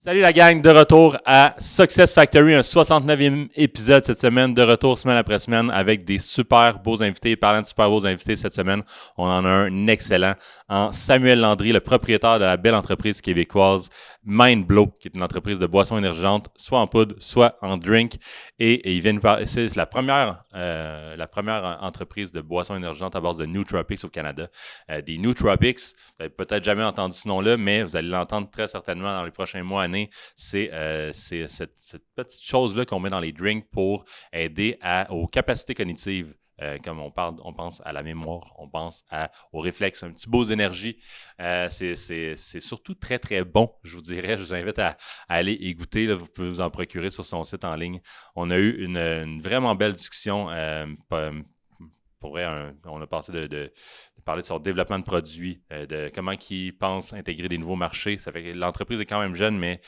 Salut la gang, de retour à Success Factory, un 69e épisode cette semaine, de retour semaine après semaine avec des super beaux invités. Parlant de super beaux invités cette semaine, on en a un excellent en Samuel Landry, le propriétaire de la belle entreprise québécoise Mindblow, qui est une entreprise de boissons énergisantes, soit en poudre, soit en drink. Et il vient nous parler, c'est la première entreprise de boissons énergisantes à base de nootropics au Canada. Des nootropics, vous n'avez peut-être jamais entendu ce nom-là, mais vous allez l'entendre très certainement dans les prochains mois, années. C'est cette petite chose-là qu'on met dans les drinks pour aider aux capacités cognitives. Comme on pense à la mémoire, on pense aux réflexes, un petit boost d'énergie. C'est surtout très, très bon, je vous dirais. Je vous invite à aller y goûter. Là, vous pouvez vous en procurer sur son site en ligne. On a eu une vraiment belle discussion. Pour vrai, on a passé de parler de son développement de produits, de comment il pense intégrer des nouveaux marchés. Ça fait que l'entreprise est quand même jeune, mais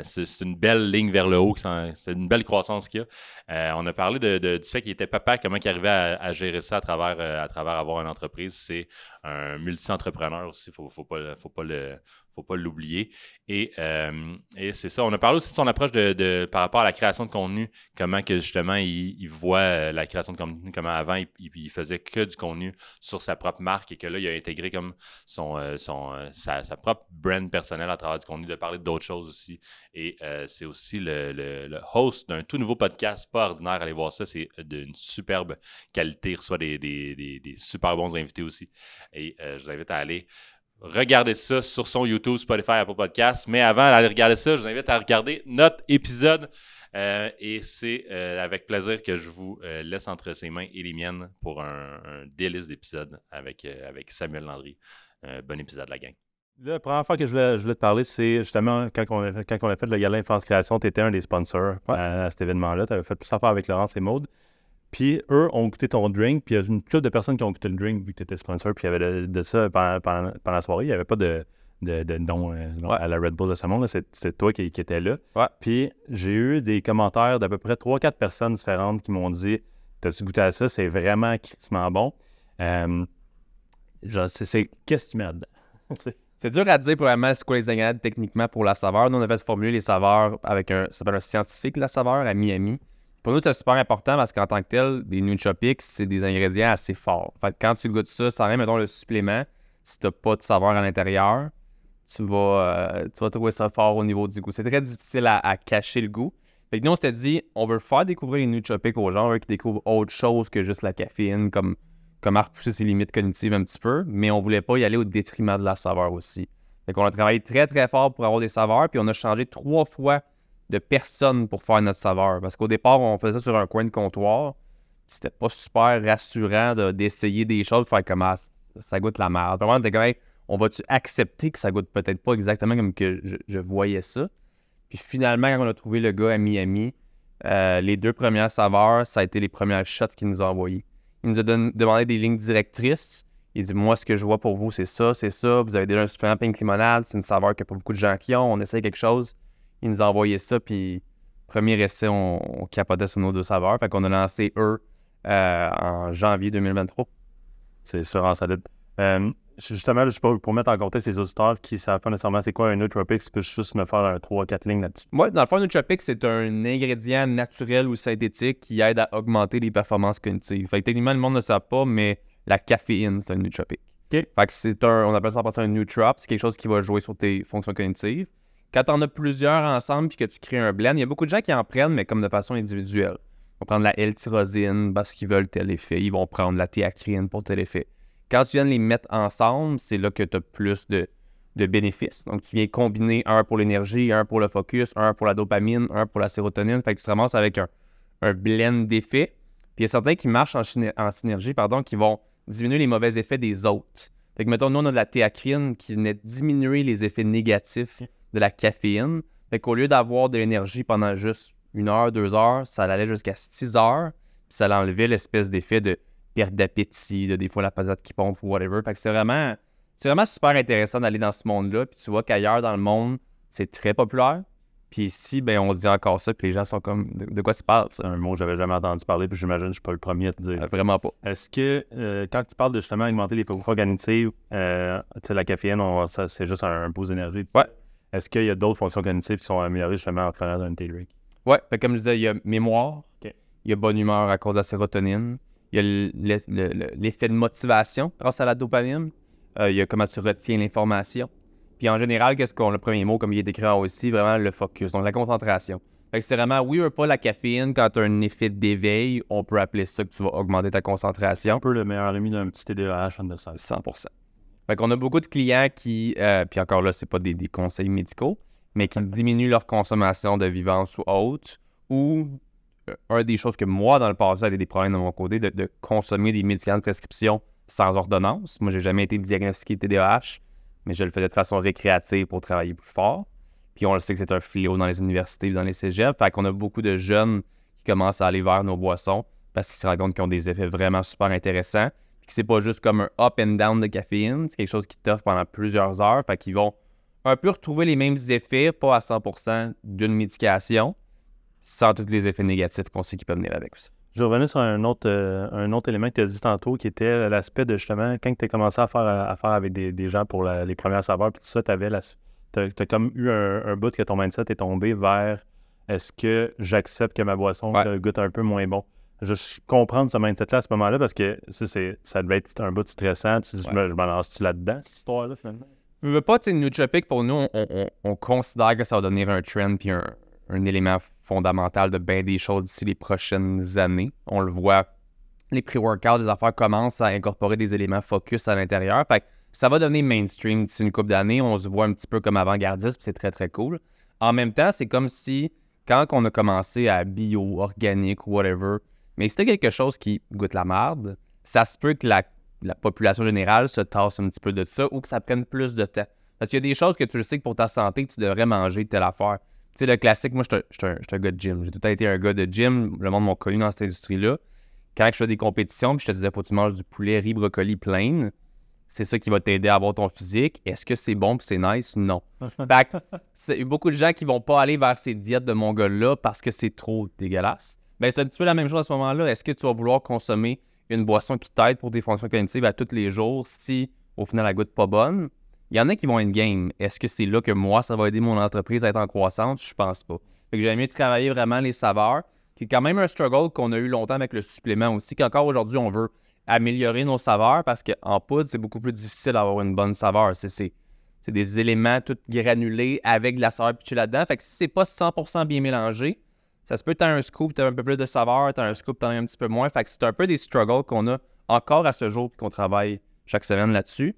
c'est une belle ligne vers le haut. C'est une belle croissance qu'il y a. On a parlé du fait qu'il était papa, comment il arrivait à gérer ça à travers avoir une entreprise. C'est un multi-entrepreneur aussi, faut pas l'oublier. Et c'est ça. On a parlé aussi de son approche par rapport à la création de contenu, comment que justement il voit la création de contenu, comment avant il faisait que du contenu sur sa propre marque et que là il a intégré comme sa propre brand personnelle à travers du contenu, de parler d'autres choses aussi. Et c'est aussi le host d'un tout nouveau podcast, pas ordinaire, allez voir ça, c'est d'une superbe qualité, il reçoit des super bons invités aussi. Et je vous invite à aller regardez ça sur son YouTube, Spotify, Apple Podcasts. Mais avant d'aller regarder ça, je vous invite à regarder notre épisode. Et c'est avec plaisir que je vous laisse entre ses mains et les miennes pour un délice d'épisode avec Samuel Landry. Bon épisode, la gang. La première fois que je voulais te parler, c'est justement quand on a fait le Gala Influence Création, tu étais un des sponsors à cet événement-là. Tu avais fait plus affaire avec Laurence et Maude. Puis eux ont goûté ton drink, puis il y a une couple de personnes qui ont goûté le drink vu que tu étais sponsor, puis il y avait de ça pendant la soirée. Il n'y avait pas de nom à la Red Bull de Salmon, c'est toi qui étais là. Ouais. Puis j'ai eu des commentaires d'à peu près 3-4 personnes différentes qui m'ont dit « T'as-tu goûté à ça? C'est vraiment critiquement bon. » Qu'est-ce que tu mets là-dedans? C'est dur à dire probablement c'est quoi les ingrédients techniquement pour la saveur. Nous, on avait formuler les saveurs avec ça s'appelle un scientifique de la saveur à Miami. Pour nous, c'est super important parce qu'en tant que tel, des nootropics, c'est des ingrédients assez forts. Fait que quand tu goûtes ça, sans rien, mettons le supplément, si tu n'as pas de saveur à l'intérieur, tu vas trouver ça fort au niveau du goût. C'est très difficile à cacher le goût. Fait que nous, on s'était dit, on veut faire découvrir les nootropics aux gens, qui découvrent autre chose que juste la caféine, comme à repousser ses limites cognitives un petit peu, mais on voulait pas y aller au détriment de la saveur aussi. Fait qu'on a travaillé très, très fort pour avoir des saveurs, puis on a changé 3 fois de personnes pour faire notre saveur. Parce qu'au départ, on faisait ça sur un coin de comptoir. C'était pas super rassurant d'essayer des choses, de faire comme ça goûte la merde. Vraiment, on va-tu accepter que ça goûte peut-être pas exactement comme que je voyais ça? Puis finalement, quand on a trouvé le gars à Miami, les 2 premières saveurs, ça a été les premières shots qu'il nous a envoyées. Il nous a demandé des lignes directrices. Il dit, moi, ce que je vois pour vous, c'est ça. Vous avez déjà un supplément pink limonade. C'est une saveur qu'il n'y a pas beaucoup de gens qui ont. On essaie quelque chose. Il nous a envoyé ça, puis premier essai, on capotait sur nos 2 saveurs. Fait qu'on a lancé eux en janvier 2023. C'est ça, en solide. Justement, pour mettre en contexte les auditeurs qui ne savent pas nécessairement c'est quoi un nootropic, tu peux juste me faire un 3-4 lignes là-dessus. Ouais, dans le fond, un nootropic, c'est un ingrédient naturel ou synthétique qui aide à augmenter les performances cognitives. Fait que techniquement, le monde ne le sait pas, mais la caféine, c'est un nootropic. OK. Fait que on appelle ça en passant un nootrop, c'est quelque chose qui va jouer sur tes fonctions cognitives. Quand tu en as plusieurs ensemble puis que tu crées un blend, il y a beaucoup de gens qui en prennent, mais comme de façon individuelle. Ils vont prendre la L-tyrosine parce qu'ils veulent tel effet. Ils vont prendre la théacrine pour tel effet. Quand tu viens de les mettre ensemble, c'est là que tu as plus de bénéfices. Donc, tu viens combiner un pour l'énergie, un pour le focus, un pour la dopamine, un pour la sérotonine. Fait que tu te ramasses avec un blend d'effets. Puis il y a certains qui marchent en synergie, qui vont diminuer les mauvais effets des autres. Fait que, mettons, nous, on a de la théacrine qui venait diminuer les effets négatifs de la caféine. Fait qu'au lieu d'avoir de l'énergie pendant juste 1 heure, 2 heures, ça allait jusqu'à 6 heures. Puis ça enlevait l'espèce d'effet de perte d'appétit, des fois la patate qui pompe ou whatever. Fait que c'est vraiment super intéressant d'aller dans ce monde-là. Puis tu vois qu'ailleurs dans le monde, c'est très populaire. Puis ici, ben on dit encore ça, puis les gens sont comme, de quoi tu parles? C'est un mot que j'avais jamais entendu parler, puis j'imagine que je suis pas le premier à te dire. Vraiment pas. Est-ce que, quand tu parles de justement augmenter les fonctions cognitives, la caféine, c'est juste un boost d'énergie. Ouais. est-ce qu'il y a d'autres fonctions cognitives qui sont améliorées justement en prenant un daydream? Ouais, fait comme je disais, il y a mémoire, OK. il y a bonne humeur à cause de la sérotonine, il y a l'effet de motivation grâce à la dopamine, il y a comment tu retiens l'information. Puis en général, qu'est-ce qu'on le premier mot, comme il est décrit aussi, vraiment le focus, donc la concentration. Fait que c'est vraiment, oui ou pas la caféine, quand tu as un effet d'éveil, on peut appeler ça que tu vas augmenter ta concentration. Un peu le meilleur ami d'un petit TDAH en 100%. Fait qu'on a beaucoup de clients qui, puis encore là, c'est pas des conseils médicaux, mais qui diminuent leur consommation de vivance ou autre, ou un des choses que moi, dans le passé, j'avais des problèmes de mon côté, de consommer des médicaments de prescription sans ordonnance. Moi, j'ai jamais été diagnostiqué TDAH, mais je le faisais de façon récréative pour travailler plus fort. Puis on le sait que c'est un fléau dans les universités et dans les cégeps. Fait qu'on a beaucoup de jeunes qui commencent à aller vers nos boissons parce qu'ils se rendent compte qu'ils ont des effets vraiment super intéressants. Puis que c'est pas juste comme un up and down de caféine, c'est quelque chose qui t'offre pendant plusieurs heures. Fait qu'ils vont un peu retrouver les mêmes effets, pas à 100% d'une médication, sans tous les effets négatifs qu'on sait qui peuvent venir avec ça. Je revenais sur un autre élément que tu as dit tantôt, qui était l'aspect de justement, quand tu as commencé à faire avec des gens pour les premières saveurs, puis tout ça, tu as comme eu un bout que ton mindset est tombé vers est-ce que j'accepte que ma boisson goûte un peu moins bon. Je comprends ce mindset-là à ce moment-là parce que ça devait être un bout stressant. Je m'en lance-tu là-dedans, cette histoire-là, finalement? Je veux pas, tu sais, nootropic, pour nous, on considère que ça va devenir un trend puis un élément fondamental de bien des choses d'ici les prochaines années. On le voit, les pré-workouts, les affaires commencent à incorporer des éléments focus à l'intérieur. Fait que ça va devenir mainstream d'ici une couple d'années. On se voit un petit peu comme avant-gardiste, puis c'est très, très cool. En même temps, c'est comme si, quand on a commencé à bio, organique, whatever, mais c'était quelque chose qui goûte la marde, ça se peut que la population générale se tasse un petit peu de ça ou que ça prenne plus de temps. Parce qu'il y a des choses que tu le sais que pour ta santé, tu devrais manger telle affaire. Tu sais, le classique, moi, je suis un gars de gym. J'ai tout le temps été un gars de gym. Le monde m'a connu dans cette industrie-là. Quand je fais des compétitions, puis je te disais, faut que tu manges du poulet, riz, brocoli, plain. C'est ça qui va t'aider à avoir ton physique. Est-ce que c'est bon puis c'est nice? Non. Fait que c'est beaucoup de gens qui vont pas aller vers ces diètes de mongol-là parce que c'est trop dégueulasse. Ben, c'est un petit peu la même chose à ce moment-là. Est-ce que tu vas vouloir consommer une boisson qui t'aide pour tes fonctions cognitives à tous les jours si, au final, elle goûte pas bonne? Il y en a qui vont être game. Est-ce que c'est là que moi, ça va aider mon entreprise à être en croissance? Je pense pas. Fait que j'aime mieux travailler vraiment les saveurs. Puis quand même un struggle qu'on a eu longtemps avec le supplément aussi, qu'encore aujourd'hui, on veut améliorer nos saveurs parce qu'en poudre, c'est beaucoup plus difficile d'avoir une bonne saveur. C'est des éléments tout granulés avec de la saveur pitchée là-dedans. Fait que si c'est pas 100% bien mélangé, ça se peut que tu as un scoop, tu as un peu plus de saveur, tu as un scoop, tu en as un petit peu moins. Fait que c'est un peu des struggles qu'on a encore à ce jour et qu'on travaille chaque semaine là-dessus.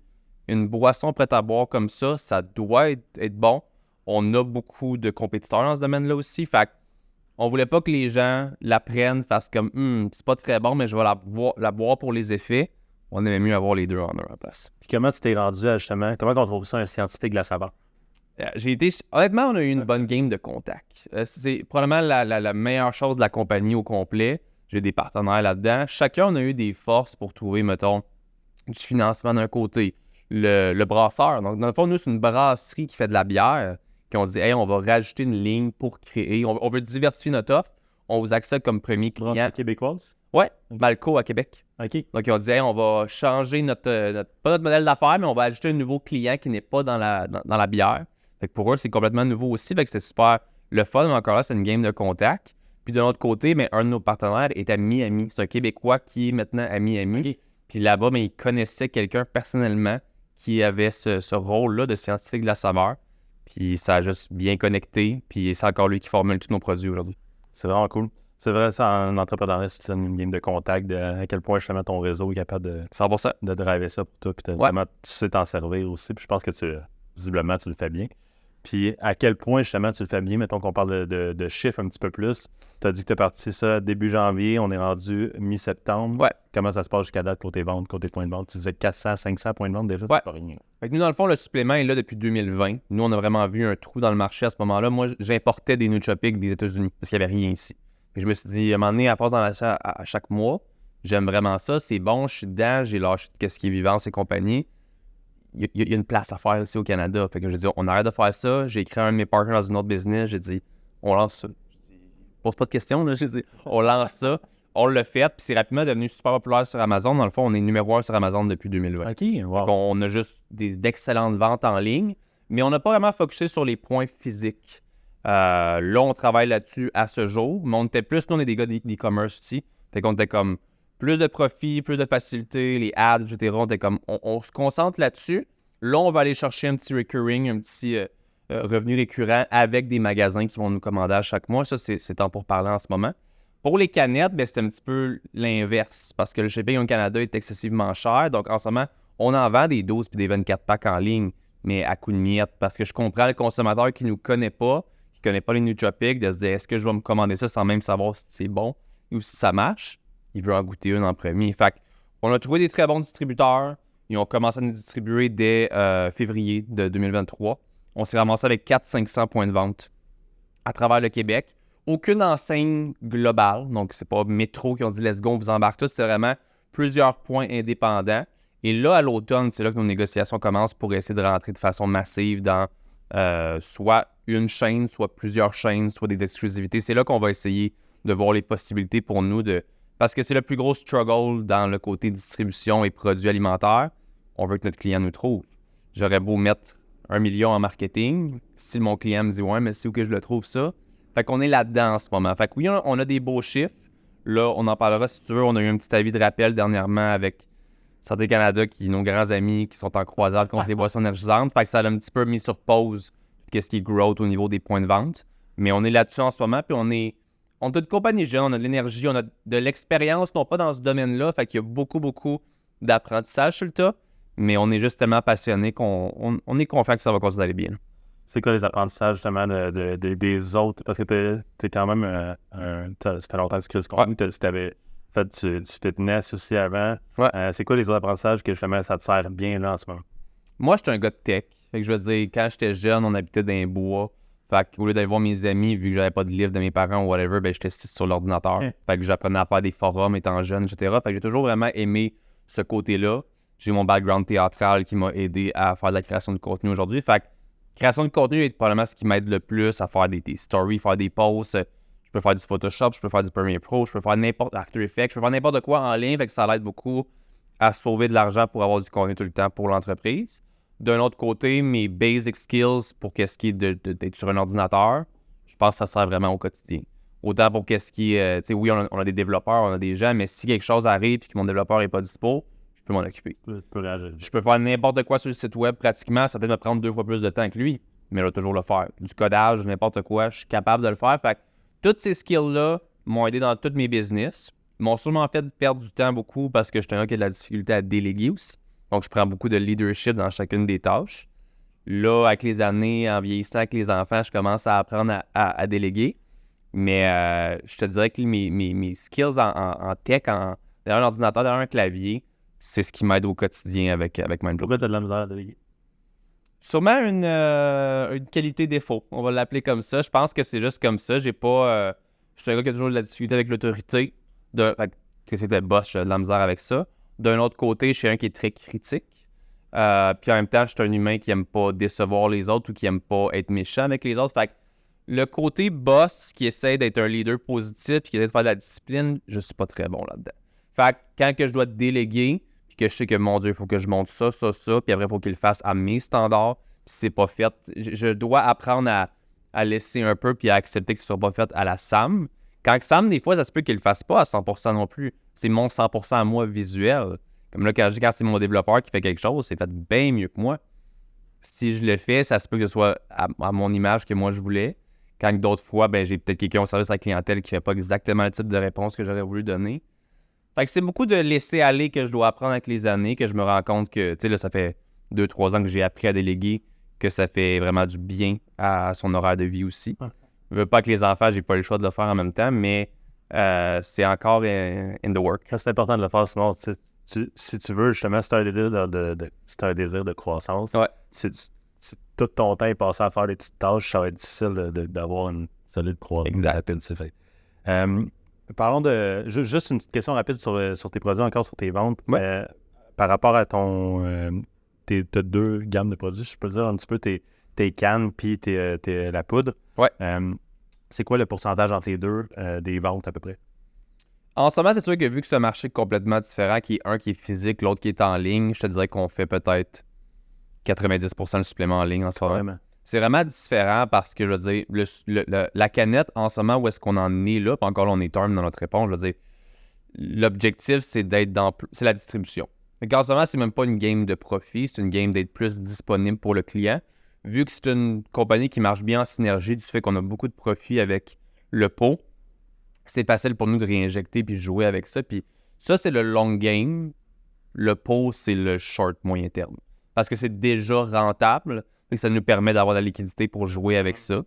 Une boisson prête à boire comme ça doit être bon. On a beaucoup de compétiteurs dans ce domaine-là aussi. Fait qu'on voulait pas que les gens la prennent, fassent comme c'est pas très bon, mais je vais la boire pour les effets. On aimait mieux avoir les deux en un à la place. Puis comment tu t'es rendu à justement, comment on trouve ça un scientifique de la saveur? Honnêtement, on a eu une bonne game de contact. C'est probablement la meilleure chose de la compagnie au complet. J'ai des partenaires là-dedans. Chacun, on a eu des forces pour trouver, mettons, du financement d'un côté. Le brasseur. Donc, dans le fond, nous, c'est une brasserie qui fait de la bière, qui ont dit, hey, on va rajouter une ligne pour créer. On veut diversifier notre offre. On vous accepte comme premier client. Brasserie québécoise? Ouais, Malco à Québec. OK. Donc, ils ont dit, hey, on va changer pas notre modèle d'affaires, mais on va ajouter un nouveau client qui n'est pas dans la bière. Fait que pour eux, c'est complètement nouveau aussi. Fait que c'était super le fun, mais encore là, c'est une game de contact. Puis de l'autre côté, mais un de nos partenaires est à Miami. C'est un Québécois qui est maintenant à Miami. Okay. Puis là-bas, mais il connaissait quelqu'un personnellement qui avait ce rôle-là de scientifique de la saveur. Puis ça a juste bien connecté. Puis c'est encore lui qui formule tous nos produits aujourd'hui. C'est vraiment cool. C'est vrai, ça, en entrepreneuriat, c'est une game de contact, à quel point justement ton réseau est capable de 100%. De driver ça pour toi. Puis vraiment, tu sais t'en servir aussi. Puis je pense que visiblement, tu le fais bien. Puis à quel point justement tu le fais bien, mettons qu'on parle de chiffres un petit peu plus. Tu as dit que tu es parti ça début janvier, on est rendu mi-septembre. Ouais. Comment ça se passe jusqu'à date côté vente, côté points de vente? Tu disais 400, 500 points de vente déjà, ouais. C'est pas rien. Fait que nous, dans le fond, le supplément est là depuis 2020. Nous, on a vraiment vu un trou dans le marché à ce moment-là. Moi, j'importais des nootropics des États-Unis parce qu'il n'y avait rien ici. Puis je me suis dit, à un moment donné, à force d'en acheter à chaque mois, j'aime vraiment ça, c'est bon, je suis dedans, j'ai lâché tout ce qui est vivance et compagnie. Il y a une place à faire ici au Canada. Fait que j'ai dit, on arrête de faire ça. J'ai écrit un de mes partners dans une autre business. J'ai dit, on lance ça. Pose pas de questions, là. J'ai dit, on lance ça. On l'a fait. Puis c'est rapidement devenu super populaire sur Amazon. Dans le fond, on est numéro 1 sur Amazon depuis 2020. OK, wow. Donc, on a juste d'excellentes ventes en ligne. Mais on n'a pas vraiment focusé sur les points physiques. Là, on travaille là-dessus à ce jour, mais on était plus, nous, on est des gars d'e-commerce aussi. Fait qu'on était comme plus de profit, plus de facilité, les ads, etc. On était comme, on se concentre là-dessus. Là, on va aller chercher un petit recurring, un petit revenu récurrent avec des magasins qui vont nous commander à chaque mois. Ça, c'est temps pour parler en ce moment. Pour les canettes, ben, c'est un petit peu l'inverse parce que le shipping au Canada est excessivement cher. Donc, en ce moment, on en vend des 12 puis des 24 packs en ligne, mais à coup de miettes parce que je comprends le consommateur qui ne nous connaît pas, qui ne connaît pas les nootropics, de se dire est-ce que je vais me commander ça sans même savoir si c'est bon ou si ça marche. Il veut en goûter une en premier. Fait qu'on a trouvé des très bons distributeurs. Ils ont commencé à nous distribuer dès février de 2023. On s'est ramassé avec 400-500 points de vente à travers le Québec. Aucune enseigne globale. Donc, c'est pas Métro qui ont dit « let's go, on vous embarque tous ». C'est vraiment plusieurs points indépendants. Et là, à l'automne, c'est là que nos négociations commencent pour essayer de rentrer de façon massive dans soit une chaîne, soit plusieurs chaînes, soit des exclusivités. C'est là qu'on va essayer de voir les possibilités pour nous de... Parce que c'est le plus gros struggle dans le côté distribution et produits alimentaires. On veut que notre client nous trouve. J'aurais beau mettre 1 million en marketing. Si mon client me dit « ouais, mais c'est où que je le trouve ça? » Fait qu'on est là-dedans en ce moment. Fait que oui, on a des beaux chiffres. Là, on en parlera si tu veux. On a eu un petit avis de rappel dernièrement avec Santé Canada, nos grands amis qui sont en croisade contre les boissons énergisantes. Fait que ça a un petit peu mis sur pause qu'est-ce qui est growth au niveau des points de vente. Mais on est là-dessus en ce moment. Puis on a de compagnie jeune, on a de l'énergie, on a de l'expérience, non pas dans ce domaine-là. Fait qu'il y a beaucoup, beaucoup d'apprentissage sur le tas. Mais on est juste tellement passionné qu'on est confiant que ça va continuer d'aller bien. C'est quoi les apprentissages justement des autres? Parce que t'es quand même ça fait longtemps que tu crées ce contenu. Tu t'avais fait du fitness aussi avant. Ouais. C'est quoi les autres apprentissages que justement ça te sert bien là en ce moment? Moi, j'étais un gars de tech. Fait que je veux dire, quand j'étais jeune, on habitait dans les bois. Fait qu'au lieu d'aller voir mes amis, vu que j'avais pas de livre de mes parents ou whatever, ben j'étais sur l'ordinateur. Fait que j'apprenais à faire des forums étant jeune, etc. Fait que j'ai toujours vraiment aimé ce côté-là. J'ai mon background théâtral qui m'a aidé à faire de la création de contenu aujourd'hui. Fait que création de contenu est probablement ce qui m'aide le plus à faire des stories, faire des posts. Je peux faire du Photoshop, je peux faire du Premiere Pro, je peux faire n'importe After Effects, je peux faire n'importe quoi en ligne. Fait que ça l'aide beaucoup à sauver de l'argent pour avoir du contenu tout le temps pour l'entreprise. D'un autre côté, mes basic skills pour qu'est-ce qui est d'être sur un ordinateur, je pense que ça sert vraiment au quotidien. Autant pour qu'est-ce qui est... tu sais, oui, on a des développeurs, on a des gens, mais si quelque chose arrive et que mon développeur n'est pas dispo, je peux m'en occuper. Tu peux réagir. Je peux faire n'importe quoi sur le site web pratiquement, ça peut me prendre 2 fois plus de temps que lui, mais je vais toujours le faire. Du codage, n'importe quoi, je suis capable de le faire. Fait que toutes ces skills-là m'ont aidé dans tous mes business, m'ont sûrement fait perdre du temps beaucoup parce que je suis un gars qui a de la difficulté à déléguer aussi. Donc, je prends beaucoup de leadership dans chacune des tâches. Là, avec les années, en vieillissant avec les enfants, je commence à apprendre à déléguer. Mais je te dirais que mes skills en tech, derrière un ordinateur, derrière un clavier, c'est ce qui m'aide au quotidien avec Mindblow. Pourquoi tu as de la misère à déléguer? Sûrement une qualité défaut, on va l'appeler comme ça. Je pense que c'est juste comme ça. Je suis un gars qui a toujours de la difficulté avec l'autorité. Que c'était boss, j'ai de la misère avec ça. D'un autre côté, je suis un qui est très critique. Puis en même temps, je suis un humain qui aime pas décevoir les autres ou qui aime pas être méchant avec les autres. Fait que le côté boss qui essaie d'être un leader positif et qui essaie de faire de la discipline, je suis pas très bon là-dedans. Fait que quand que je dois déléguer, puis que je sais que, mon Dieu, il faut que je monte ça, puis après, il faut qu'il le fasse à mes standards, puis c'est pas fait, je dois apprendre à laisser un peu puis à accepter que ce soit pas fait à la Sam. Quand Sam, des fois, ça se peut qu'il le fasse pas à 100% non plus. C'est mon 100% à moi visuel. Comme là, quand c'est mon développeur qui fait quelque chose, c'est fait bien mieux que moi. Si je le fais, ça se peut que ce soit à mon image que moi je voulais. Quand d'autres fois, ben j'ai peut-être quelqu'un au service à la clientèle qui fait pas exactement le type de réponse que j'aurais voulu donner. Fait que c'est beaucoup de laisser aller que je dois apprendre avec les années, que je me rends compte que, tu sais, là, ça fait 2-3 ans que j'ai appris à déléguer, que ça fait vraiment du bien à son horaire de vie aussi. Je veux pas que les enfants, j'ai pas le choix de le faire en même temps, mais c'est encore in the work. C'est important de le faire, sinon, si tu veux, justement, si tu as un désir de croissance, Ouais. si tout ton temps est passé à faire des petites tâches, ça va être difficile d'avoir une solide croissance. Exact. C'est fait. Parlons de... Juste une petite question rapide sur tes produits, encore sur tes ventes. Ouais. Par rapport à t'as 2 gammes de produits, je peux dire un petit peu tes cannes puis la poudre. Ouais. C'est quoi le pourcentage entre les deux des ventes à peu près? En ce moment, c'est sûr que vu que c'est un marché complètement différent, un qui est physique, l'autre qui est en ligne, je te dirais qu'on fait peut-être 90% le supplément en ligne en ce moment. Vraiment. C'est vraiment différent parce que, je veux dire, la canette, en ce moment, où est-ce qu'on en est là, puis encore là, on est terme dans notre réponse, je veux dire, l'objectif, c'est d'être c'est la distribution. Donc, en ce moment, c'est même pas une game de profit, c'est une game d'être plus disponible pour le client. Vu que c'est une compagnie qui marche bien en synergie du fait qu'on a beaucoup de profit avec le pot, c'est facile pour nous de réinjecter puis jouer avec ça. Puis ça, c'est le long game. Le pot, c'est le short moyen terme. Parce que c'est déjà rentable et ça nous permet d'avoir de la liquidité pour jouer avec ça.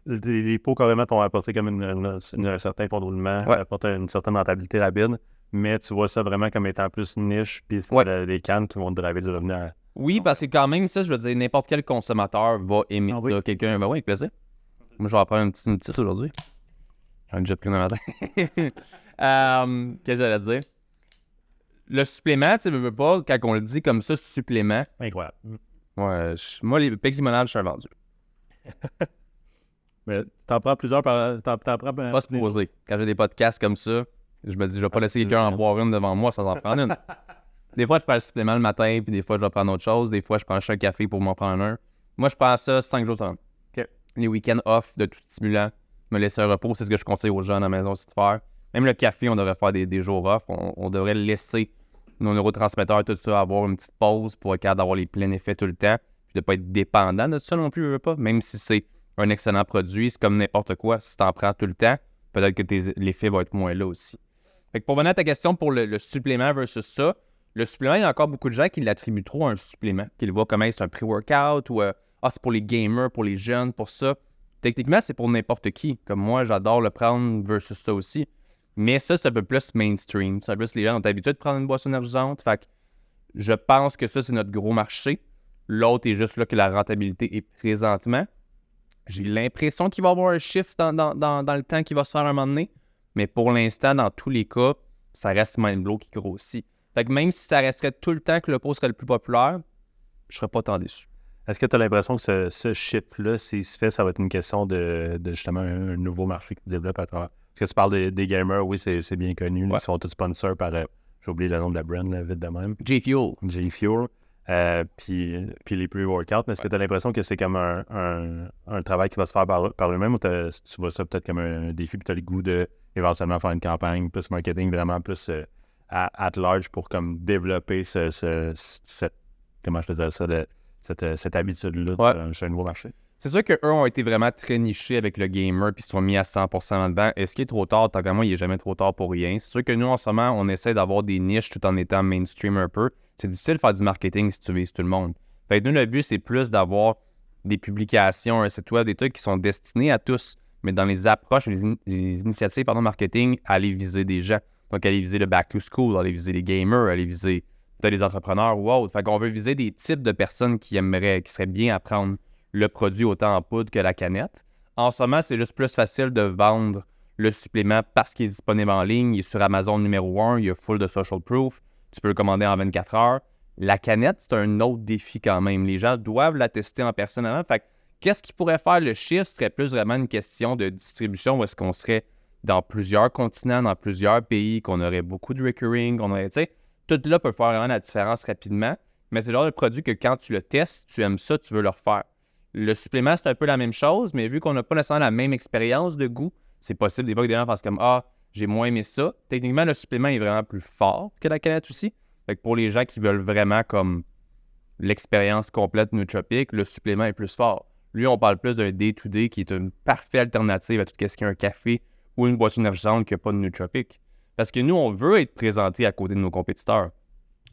Les pots, carrément, t'ont apporté comme un certain fond de roulement, apporté une certaine rentabilité rapide, mais tu vois ça vraiment comme étant plus niche, puis les cannes qui vont te driver du revenu. Oui, parce que quand même, ça, je veux dire, n'importe quel consommateur va aimer ça. Oui. Quelqu'un va, oui, avec plaisir. Moi, je vais en prendre une petite aujourd'hui. J'en ai déjà pris dans la tête. Qu'est-ce que j'allais dire? Le supplément, tu veux pas, quand on le dit comme ça, supplément. Incroyable. Ouais, moi, les Pepsi limonade, je suis un vendu. Mais t'en prends plusieurs par. T'en prends pas se poser. Quand j'ai des podcasts comme ça, je me dis, je vais pas laisser quelqu'un en boire une devant moi sans en prendre une. Des fois, je prends le supplément le matin, puis des fois, je vais prendre autre chose. Des fois, je prends un café pour m'en prendre un. Moi, je prends ça 5 jours semaine. Okay. Les week-ends off de tout stimulant, me laisser un repos, c'est ce que je conseille aux gens à la maison aussi de faire. Même le café, on devrait faire des jours off. On devrait laisser nos neurotransmetteurs, tout ça, avoir une petite pause pour être capable d'avoir les pleins effets tout le temps, puis de ne pas être dépendant de ça non plus, je veux pas. Même si c'est un excellent produit, c'est comme n'importe quoi. Si tu en prends tout le temps, peut-être que l'effet va être moins là aussi. Fait que pour venir à ta question pour le supplément versus ça, le supplément, il y a encore beaucoup de gens qui l'attribuent trop à un supplément, qui le voient comme c'est un pré-workout ou c'est pour les gamers, pour les jeunes, pour ça. Techniquement, c'est pour n'importe qui. Comme moi, j'adore le prendre versus ça aussi. Mais ça, c'est un peu plus mainstream. C'est un peu plus les gens ont l'habitude de prendre une boisson énergisante. Fait que je pense que ça, c'est notre gros marché. L'autre est juste là que la rentabilité est présentement. J'ai l'impression qu'il va y avoir un shift dans le temps qui va se faire un moment donné. Mais pour l'instant, dans tous les cas, ça reste Mindblow qui grossit. Fait que même si ça resterait tout le temps que le pot serait le plus populaire, je serais pas tant déçu. Est-ce que tu as l'impression que ce shift-là, s'il se fait, ça va être une question de justement un nouveau marché qui se développe à travers? Parce que tu parles des gamers, oui, c'est bien connu. Ils sont tous sponsors par, j'ai oublié le nom de la brand, là, vite de même. J-Fuel. J-Fuel. Puis les pre-workouts. Mais est-ce que tu as l'impression que c'est comme un travail qui va se faire par lui-même ou tu vois ça peut-être comme un défi puis tu as le goût de éventuellement faire une campagne plus marketing vraiment plus at large pour comme développer cette comment je te dirais ça, cette habitude-là sur un nouveau marché? C'est sûr qu'eux ont été vraiment très nichés avec le gamer puis ils sont mis à 100% là-dedans. Est-ce qu'il est trop tard? Tant qu'à moi, il n'est jamais trop tard pour rien. C'est sûr que nous, en ce moment, on essaie d'avoir des niches tout en étant mainstream un peu. C'est difficile de faire du marketing si tu vises tout le monde. Fait que nous, le but, c'est plus d'avoir des publications, un site web, des trucs qui sont destinés à tous, mais dans les approches, les initiatives marketing, aller viser des gens. Donc, aller viser le back to school, aller viser les gamers, aller viser peut-être les entrepreneurs ou autres. Fait qu'on veut viser des types de personnes qui seraient bien à prendre le produit autant en poudre que la canette. En ce moment, c'est juste plus facile de vendre le supplément parce qu'il est disponible en ligne. Il est sur Amazon numéro 1, il y a full de social proof. Tu peux le commander en 24 heures. La canette, c'est un autre défi quand même. Les gens doivent la tester en personne avant. Fait que, qu'est-ce qui pourrait faire le chiffre? Ce serait plus vraiment une question de distribution où est-ce qu'on serait dans plusieurs continents, dans plusieurs pays, qu'on aurait beaucoup de recurring, qu'on aurait, tu sais, tout là peut faire vraiment la différence rapidement. Mais c'est le genre de produit que quand tu le testes, tu aimes ça, tu veux le refaire. Le supplément, c'est un peu la même chose, mais vu qu'on n'a pas nécessairement la même expérience de goût, c'est possible des fois que des gens fassent comme « Ah, j'ai moins aimé ça ». Techniquement, le supplément est vraiment plus fort que la canette aussi. Fait que pour les gens qui veulent vraiment comme l'expérience complète nootropique, le supplément est plus fort. Lui, on parle plus d'un day-to-day qui est une parfaite alternative à tout ce qui est un café ou une boisson énergisante qui n'a pas de nootropique. Parce que nous, on veut être présenté à côté de nos compétiteurs.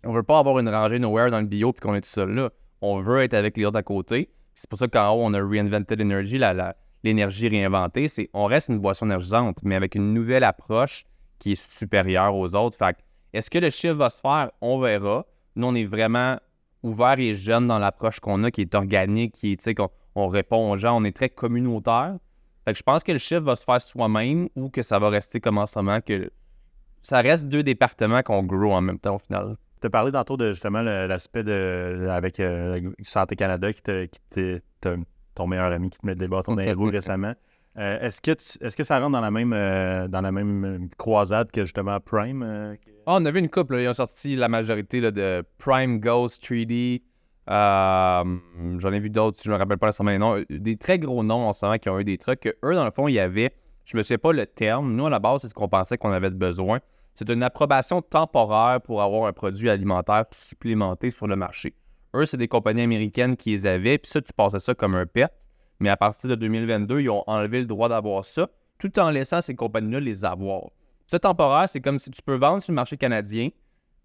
On veut pas avoir une rangée nowhere dans le bio puis qu'on est tout seul là. On veut être avec les autres à côté. C'est pour ça qu'en haut, on a Reinvented Energy, l'énergie réinventée. On reste une boisson énergisante, mais avec une nouvelle approche qui est supérieure aux autres. Fait que, est-ce que le chiffre va se faire? On verra. Nous, on est vraiment ouvert et jeune dans l'approche qu'on a, qui est organique, qui est, tu sais, qu'on répond aux gens. On est très communautaire. Fait que je pense que le chiffre va se faire soi-même ou que ça va rester comme en ce moment, que ça reste deux départements qu'on grow en même temps au final. Tu as parlé tantôt de justement l'aspect avec Santé Canada qui ton meilleur ami qui te met des bâtons dans les roues récemment. Est-ce que ça rentre dans la même croisade que justement Prime? On a vu une couple, là, ils ont sorti la majorité là, de Prime Ghost 3D. J'en ai vu d'autres, je me rappelle pas nécessairement les noms. Des très gros noms en ce moment qui ont eu des trucs que eux, dans le fond, il y avait, je me souviens pas le terme. Nous, à la base, c'est ce qu'on pensait qu'on avait besoin. C'est une approbation temporaire pour avoir un produit alimentaire supplémenté sur le marché. Eux, c'est des compagnies américaines qui les avaient, puis ça, tu passais ça comme un pet. Mais à partir de 2022, ils ont enlevé le droit d'avoir ça, tout en laissant ces compagnies-là les avoir. Ce temporaire, c'est comme si tu peux vendre sur le marché canadien,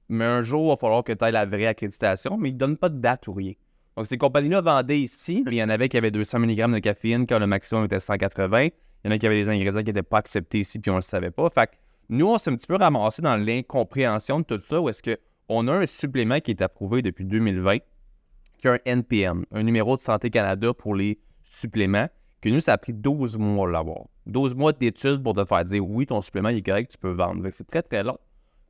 mais un jour, il va falloir que tu aies la vraie accréditation, mais ils ne donnent pas de date ou rien. Donc, ces compagnies-là vendaient ici. Il y en avait qui avaient 200 mg de caféine quand le maximum était 180. Il y en a qui avaient des ingrédients qui n'étaient pas acceptés ici puis on ne le savait pas. Fait que nous, on s'est un petit peu ramassé dans l'incompréhension de tout ça où est-ce qu'on a un supplément qui est approuvé depuis 2020 qui a un NPN, un numéro de Santé Canada pour les suppléments, que nous, ça a pris 12 mois à l'avoir. 12 mois d'études pour te faire dire oui, ton supplément il est correct, tu peux vendre. Fait que c'est très, très long.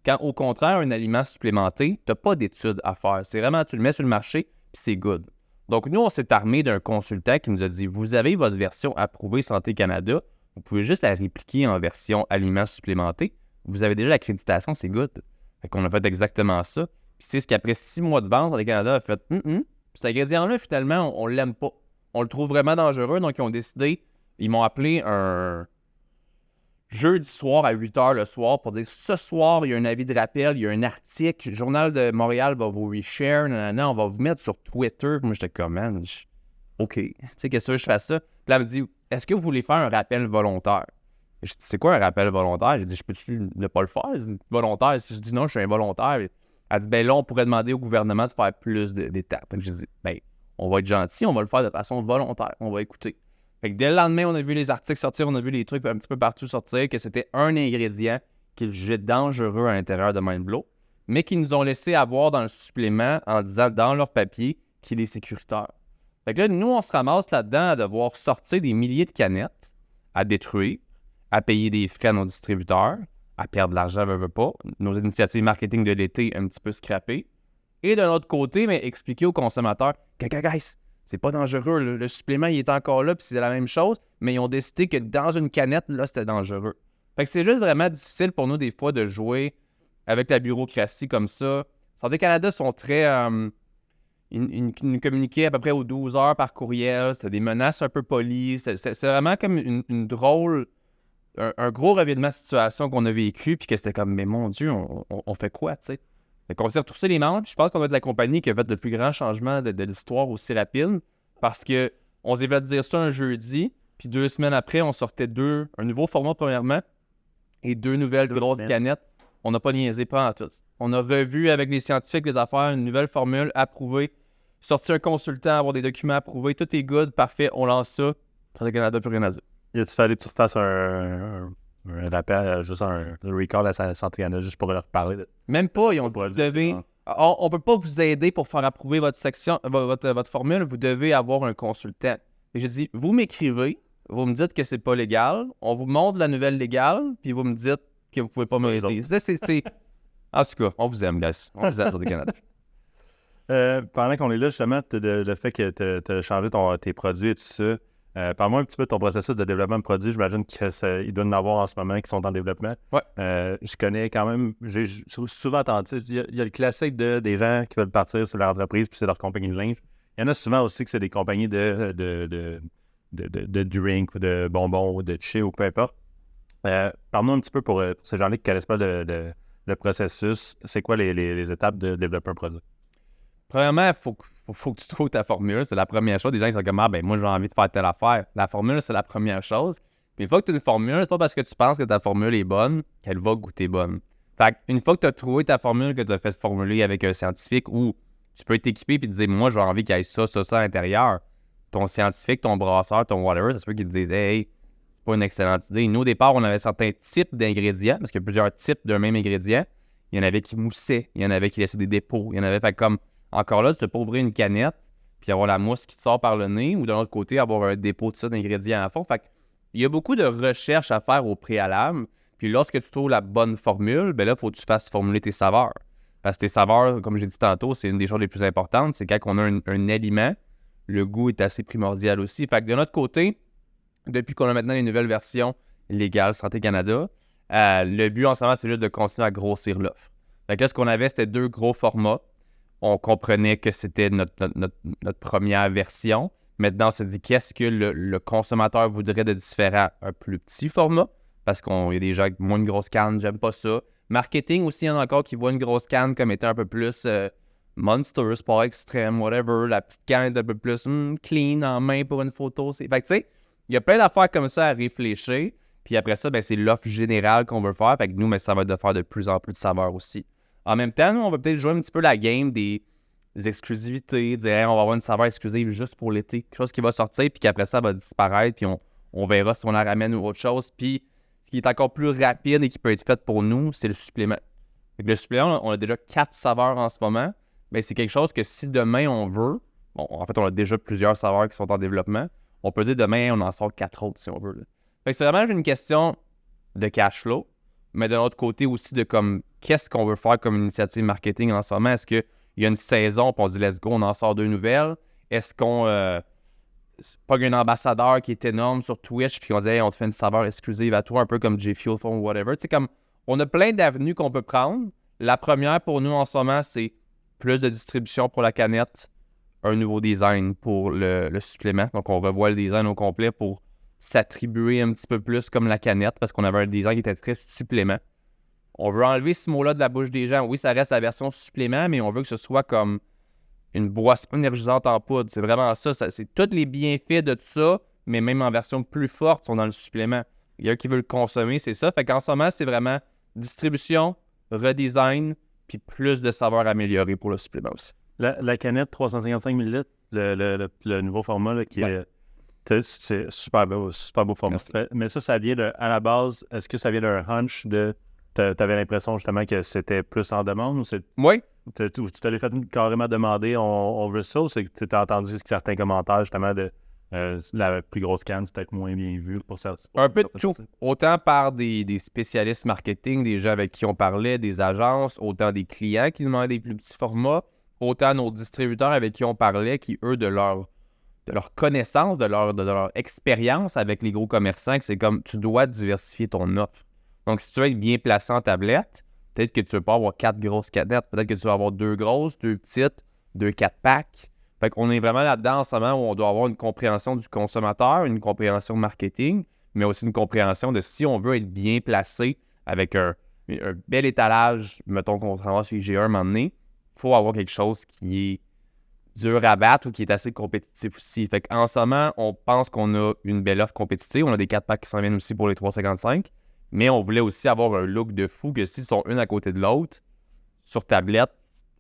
Quand, au contraire, un aliment supplémenté, tu n'as pas d'études à faire. C'est vraiment, tu le mets sur le marché, puis c'est good. Donc, nous, on s'est armé d'un consultant qui nous a dit, vous avez votre version approuvée Santé Canada, vous pouvez juste la répliquer en version aliment supplémenté. Vous avez déjà l'accréditation, c'est good. Fait qu'on a fait exactement ça. Puis c'est ce qu'après 6 mois de vente, Santé Canada a fait, cet ingrédient-là, finalement, on l'aime pas. On le trouve vraiment dangereux, donc ils ont décidé, ils m'ont appelé un jeudi soir à 8h le soir pour dire ce soir, il y a un avis de rappel, il y a un article, le Journal de Montréal va vous reshare, nanana, on va vous mettre sur Twitter. Moi, j'étais comme, man, OK, tu sais, qu'est-ce que je fais ça? Puis là, elle me dit, est-ce que vous voulez faire un rappel volontaire? Je dis, c'est quoi un rappel volontaire? J'ai dit, je peux-tu ne pas le faire? Volontaire. Si je dis non, je suis involontaire. Elle dit, ben là, on pourrait demander au gouvernement de faire plus d'étapes. J'ai dit, ben, on va être gentil, on va le faire de façon volontaire, on va écouter. Fait que dès le lendemain, on a vu les articles sortir, on a vu les trucs un petit peu partout sortir, que c'était un ingrédient qu'ils jugeaient dangereux à l'intérieur de Mindblow, mais qu'ils nous ont laissé avoir dans le supplément en disant dans leur papier qu'il est sécuritaire. Fait que là, nous, on se ramasse là-dedans à devoir sortir des milliers de canettes, à détruire, à payer des frais à nos distributeurs, à perdre de l'argent, veut pas, nos initiatives marketing de l'été un petit peu scrappées, et d'un autre côté, mais expliquer aux consommateurs, guys, c'est pas dangereux, le supplément, il est encore là, puis c'est la même chose, mais ils ont décidé que dans une canette, là, c'était dangereux. Fait que c'est juste vraiment difficile pour nous, des fois, de jouer avec la bureaucratie comme ça. Santé Canada sont très... ils nous communiquaient à peu près aux 12 heures par courriel, c'était des menaces un peu polies, c'est vraiment comme une drôle... Un gros revirement de situation qu'on a vécu, puis que c'était comme, mais mon Dieu, on fait quoi, tu sais? Fait qu'on s'est retroussé les membres, puis je pense qu'on va être la compagnie qui a fait le plus grand changement de l'histoire aussi rapide, parce qu'on s'est fait dire ça un jeudi, puis 2 semaines après, on sortait un nouveau format premièrement, et 2 nouvelles grosses canettes. On n'a pas niaisé, pas en tout. On a revu avec les scientifiques les affaires, une nouvelle formule approuvée, sorti un consultant, avoir des documents approuvés, tout est good, parfait, on lance ça. Santé Canada, plus rien à dire. Il a-tu fallu que tu refasses un rappel, juste un recall à Santé Canada, juste pour leur parler? Même pas, ils ont dit, vous devez... On ne peut pas vous aider pour faire approuver votre section, votre formule, vous devez avoir un consultant. Et j'ai dit, vous m'écrivez, vous me dites que c'est pas légal, on vous montre la nouvelle légale, puis vous me dites que vous pouvez pas m'aider. En tout cas, on vous aime, guys. On vous aime, Santé Canada. Pendant qu'on est là, justement, le fait que tu as changé tes produits et tout ça, parle-moi un petit peu de ton processus de développement de produits. J'imagine qu'il doit y en avoir en ce moment qui sont en développement. Ouais. Je connais quand même, j'ai souvent entendu, il y a le classique des gens qui veulent partir sur leur entreprise puis c'est leur compagnie de linge. Il y en a souvent aussi que c'est des compagnies de drink ou de bonbons ou de chais ou peu importe. Parle-nous un petit peu pour ces gens-là qui ne connaissent pas le processus. C'est quoi les étapes de développer un produit? Premièrement, il faut que tu trouves ta formule. C'est la première chose. Les gens ils sont comme, moi, j'ai envie de faire telle affaire. La formule, c'est la première chose. Puis une fois que tu as une formule, c'est pas parce que tu penses que ta formule est bonne qu'elle va goûter bonne. Fait une fois que tu as trouvé ta formule, que tu as fait formuler avec un scientifique ou tu peux t'équiper et te dire, moi, j'ai envie qu'il y ait ça à l'intérieur. Ton scientifique, ton brasseur, ton whatever, ça se peut qu'ils te disent, hey, c'est pas une excellente idée. Nous, au départ, on avait certains types d'ingrédients, parce qu'il y a plusieurs types d'un même ingrédient. Il y en avait qui moussaient, il y en avait qui laissaient des dépôts, il y en avait fait comme. Encore là, tu peux pas ouvrir une canette puis avoir la mousse qui te sort par le nez ou de l'autre côté, avoir un dépôt de ça d'ingrédients à fond. Fait il y a beaucoup de recherches à faire au préalable. Puis lorsque tu trouves la bonne formule, ben là, il faut que tu fasses formuler tes saveurs. Parce que tes saveurs, comme j'ai dit tantôt, c'est une des choses les plus importantes. C'est quand on a un aliment, le goût est assez primordial aussi. Fait que de notre côté, depuis qu'on a maintenant les nouvelles versions légales Santé Canada, le but en ce moment, c'est juste de continuer à grossir l'offre. Fait que là, ce qu'on avait, c'était 2 gros formats. on comprenait que c'était notre première version. Maintenant, on s'est dit qu'est-ce que le consommateur voudrait de différent? Un plus petit format, parce qu'il y a des gens avec moins une grosse canne, j'aime pas ça. Marketing aussi, il y en a encore qui voient une grosse canne comme étant un peu plus Monster, sport extrême, whatever. La petite canne est un peu plus clean en main pour une photo. Fait que tu sais, il y a plein d'affaires comme ça à réfléchir. Puis après ça, ben, c'est l'offre générale qu'on veut faire. Fait que nous, ben, ça va être de faire de plus en plus de saveurs aussi. En même temps, nous, on va peut-être jouer un petit peu la game des exclusivités, dire hey, on va avoir une saveur exclusive juste pour l'été, quelque chose qui va sortir, puis qu'après ça va disparaître, puis on verra si on la ramène ou autre chose. Puis ce qui est encore plus rapide et qui peut être fait pour nous, c'est le supplément. Fait que le supplément, on a déjà 4 saveurs en ce moment. Ben, c'est quelque chose que si demain on veut, bon, en fait, on a déjà plusieurs saveurs qui sont en développement, on peut dire demain, on en sort 4 autres si on veut. Là. Fait que c'est vraiment une question de cash flow, mais de l'autre côté aussi de comme qu'est-ce qu'on veut faire comme initiative marketing en ce moment. Est-ce qu'il y a une saison, puis on dit let's go, on en sort 2 nouvelles? Est-ce qu'on pogne un ambassadeur qui est énorme sur Twitch, puis on dit hey, on te fait une saveur exclusive à toi, un peu comme J-Fuel Phone ou whatever? Tu sais, comme on a plein d'avenues qu'on peut prendre. La première pour nous en ce moment, c'est plus de distribution pour la canette, un nouveau design pour le supplément. Donc, on revoit le design au complet pour s'attribuer un petit peu plus comme la canette parce qu'on avait un design qui était très supplément. On veut enlever ce mot-là de la bouche des gens. Oui, ça reste la version supplément, mais on veut que ce soit comme une boisson énergisante en poudre. C'est vraiment ça. C'est tous les bienfaits de tout ça, mais même en version plus forte, sont dans le supplément. Il y a un qui veut le consommer, c'est ça. Fait qu'en ce moment, c'est vraiment distribution, redesign, puis plus de saveurs améliorées pour le supplément aussi. La canette 355 ml, le nouveau format là, qui est... C'est super beau format. Mais ça vient de... À la base, est-ce que ça vient d'un hunch de... T'avais l'impression justement que c'était plus en demande ou c'est... Oui. Tu t'allais fait carrément demander on veut ça ou c'est que tu as entendu certains commentaires justement de la plus grosse canne, c'est peut-être moins bien vu pour certains. Un peu de tout. Autant par des spécialistes marketing, des gens avec qui on parlait, des agences, autant des clients qui demandaient des plus petits formats, autant nos distributeurs avec qui on parlait, qui eux, de leur connaissance, de leur expérience avec les gros commerçants, que c'est comme tu dois diversifier ton offre. Donc, si tu veux être bien placé en tablette, peut-être que tu ne veux pas avoir 4 grosses canettes, peut-être que tu vas avoir 2 grosses, 2 petites, 2 4-packs. Fait qu'on est vraiment là-dedans en ce moment où on doit avoir une compréhension du consommateur, une compréhension marketing, mais aussi une compréhension de si on veut être bien placé avec un bel étalage, mettons qu'on travaille sur IGA un moment donné, il faut avoir quelque chose qui est dur à battre ou qui est assez compétitif aussi. Fait qu'en ce moment, on pense qu'on a une belle offre compétitive. On a des 4-packs qui s'en viennent aussi pour les 3,55. Mais on voulait aussi avoir un look de fou que s'ils sont une à côté de l'autre, sur tablette,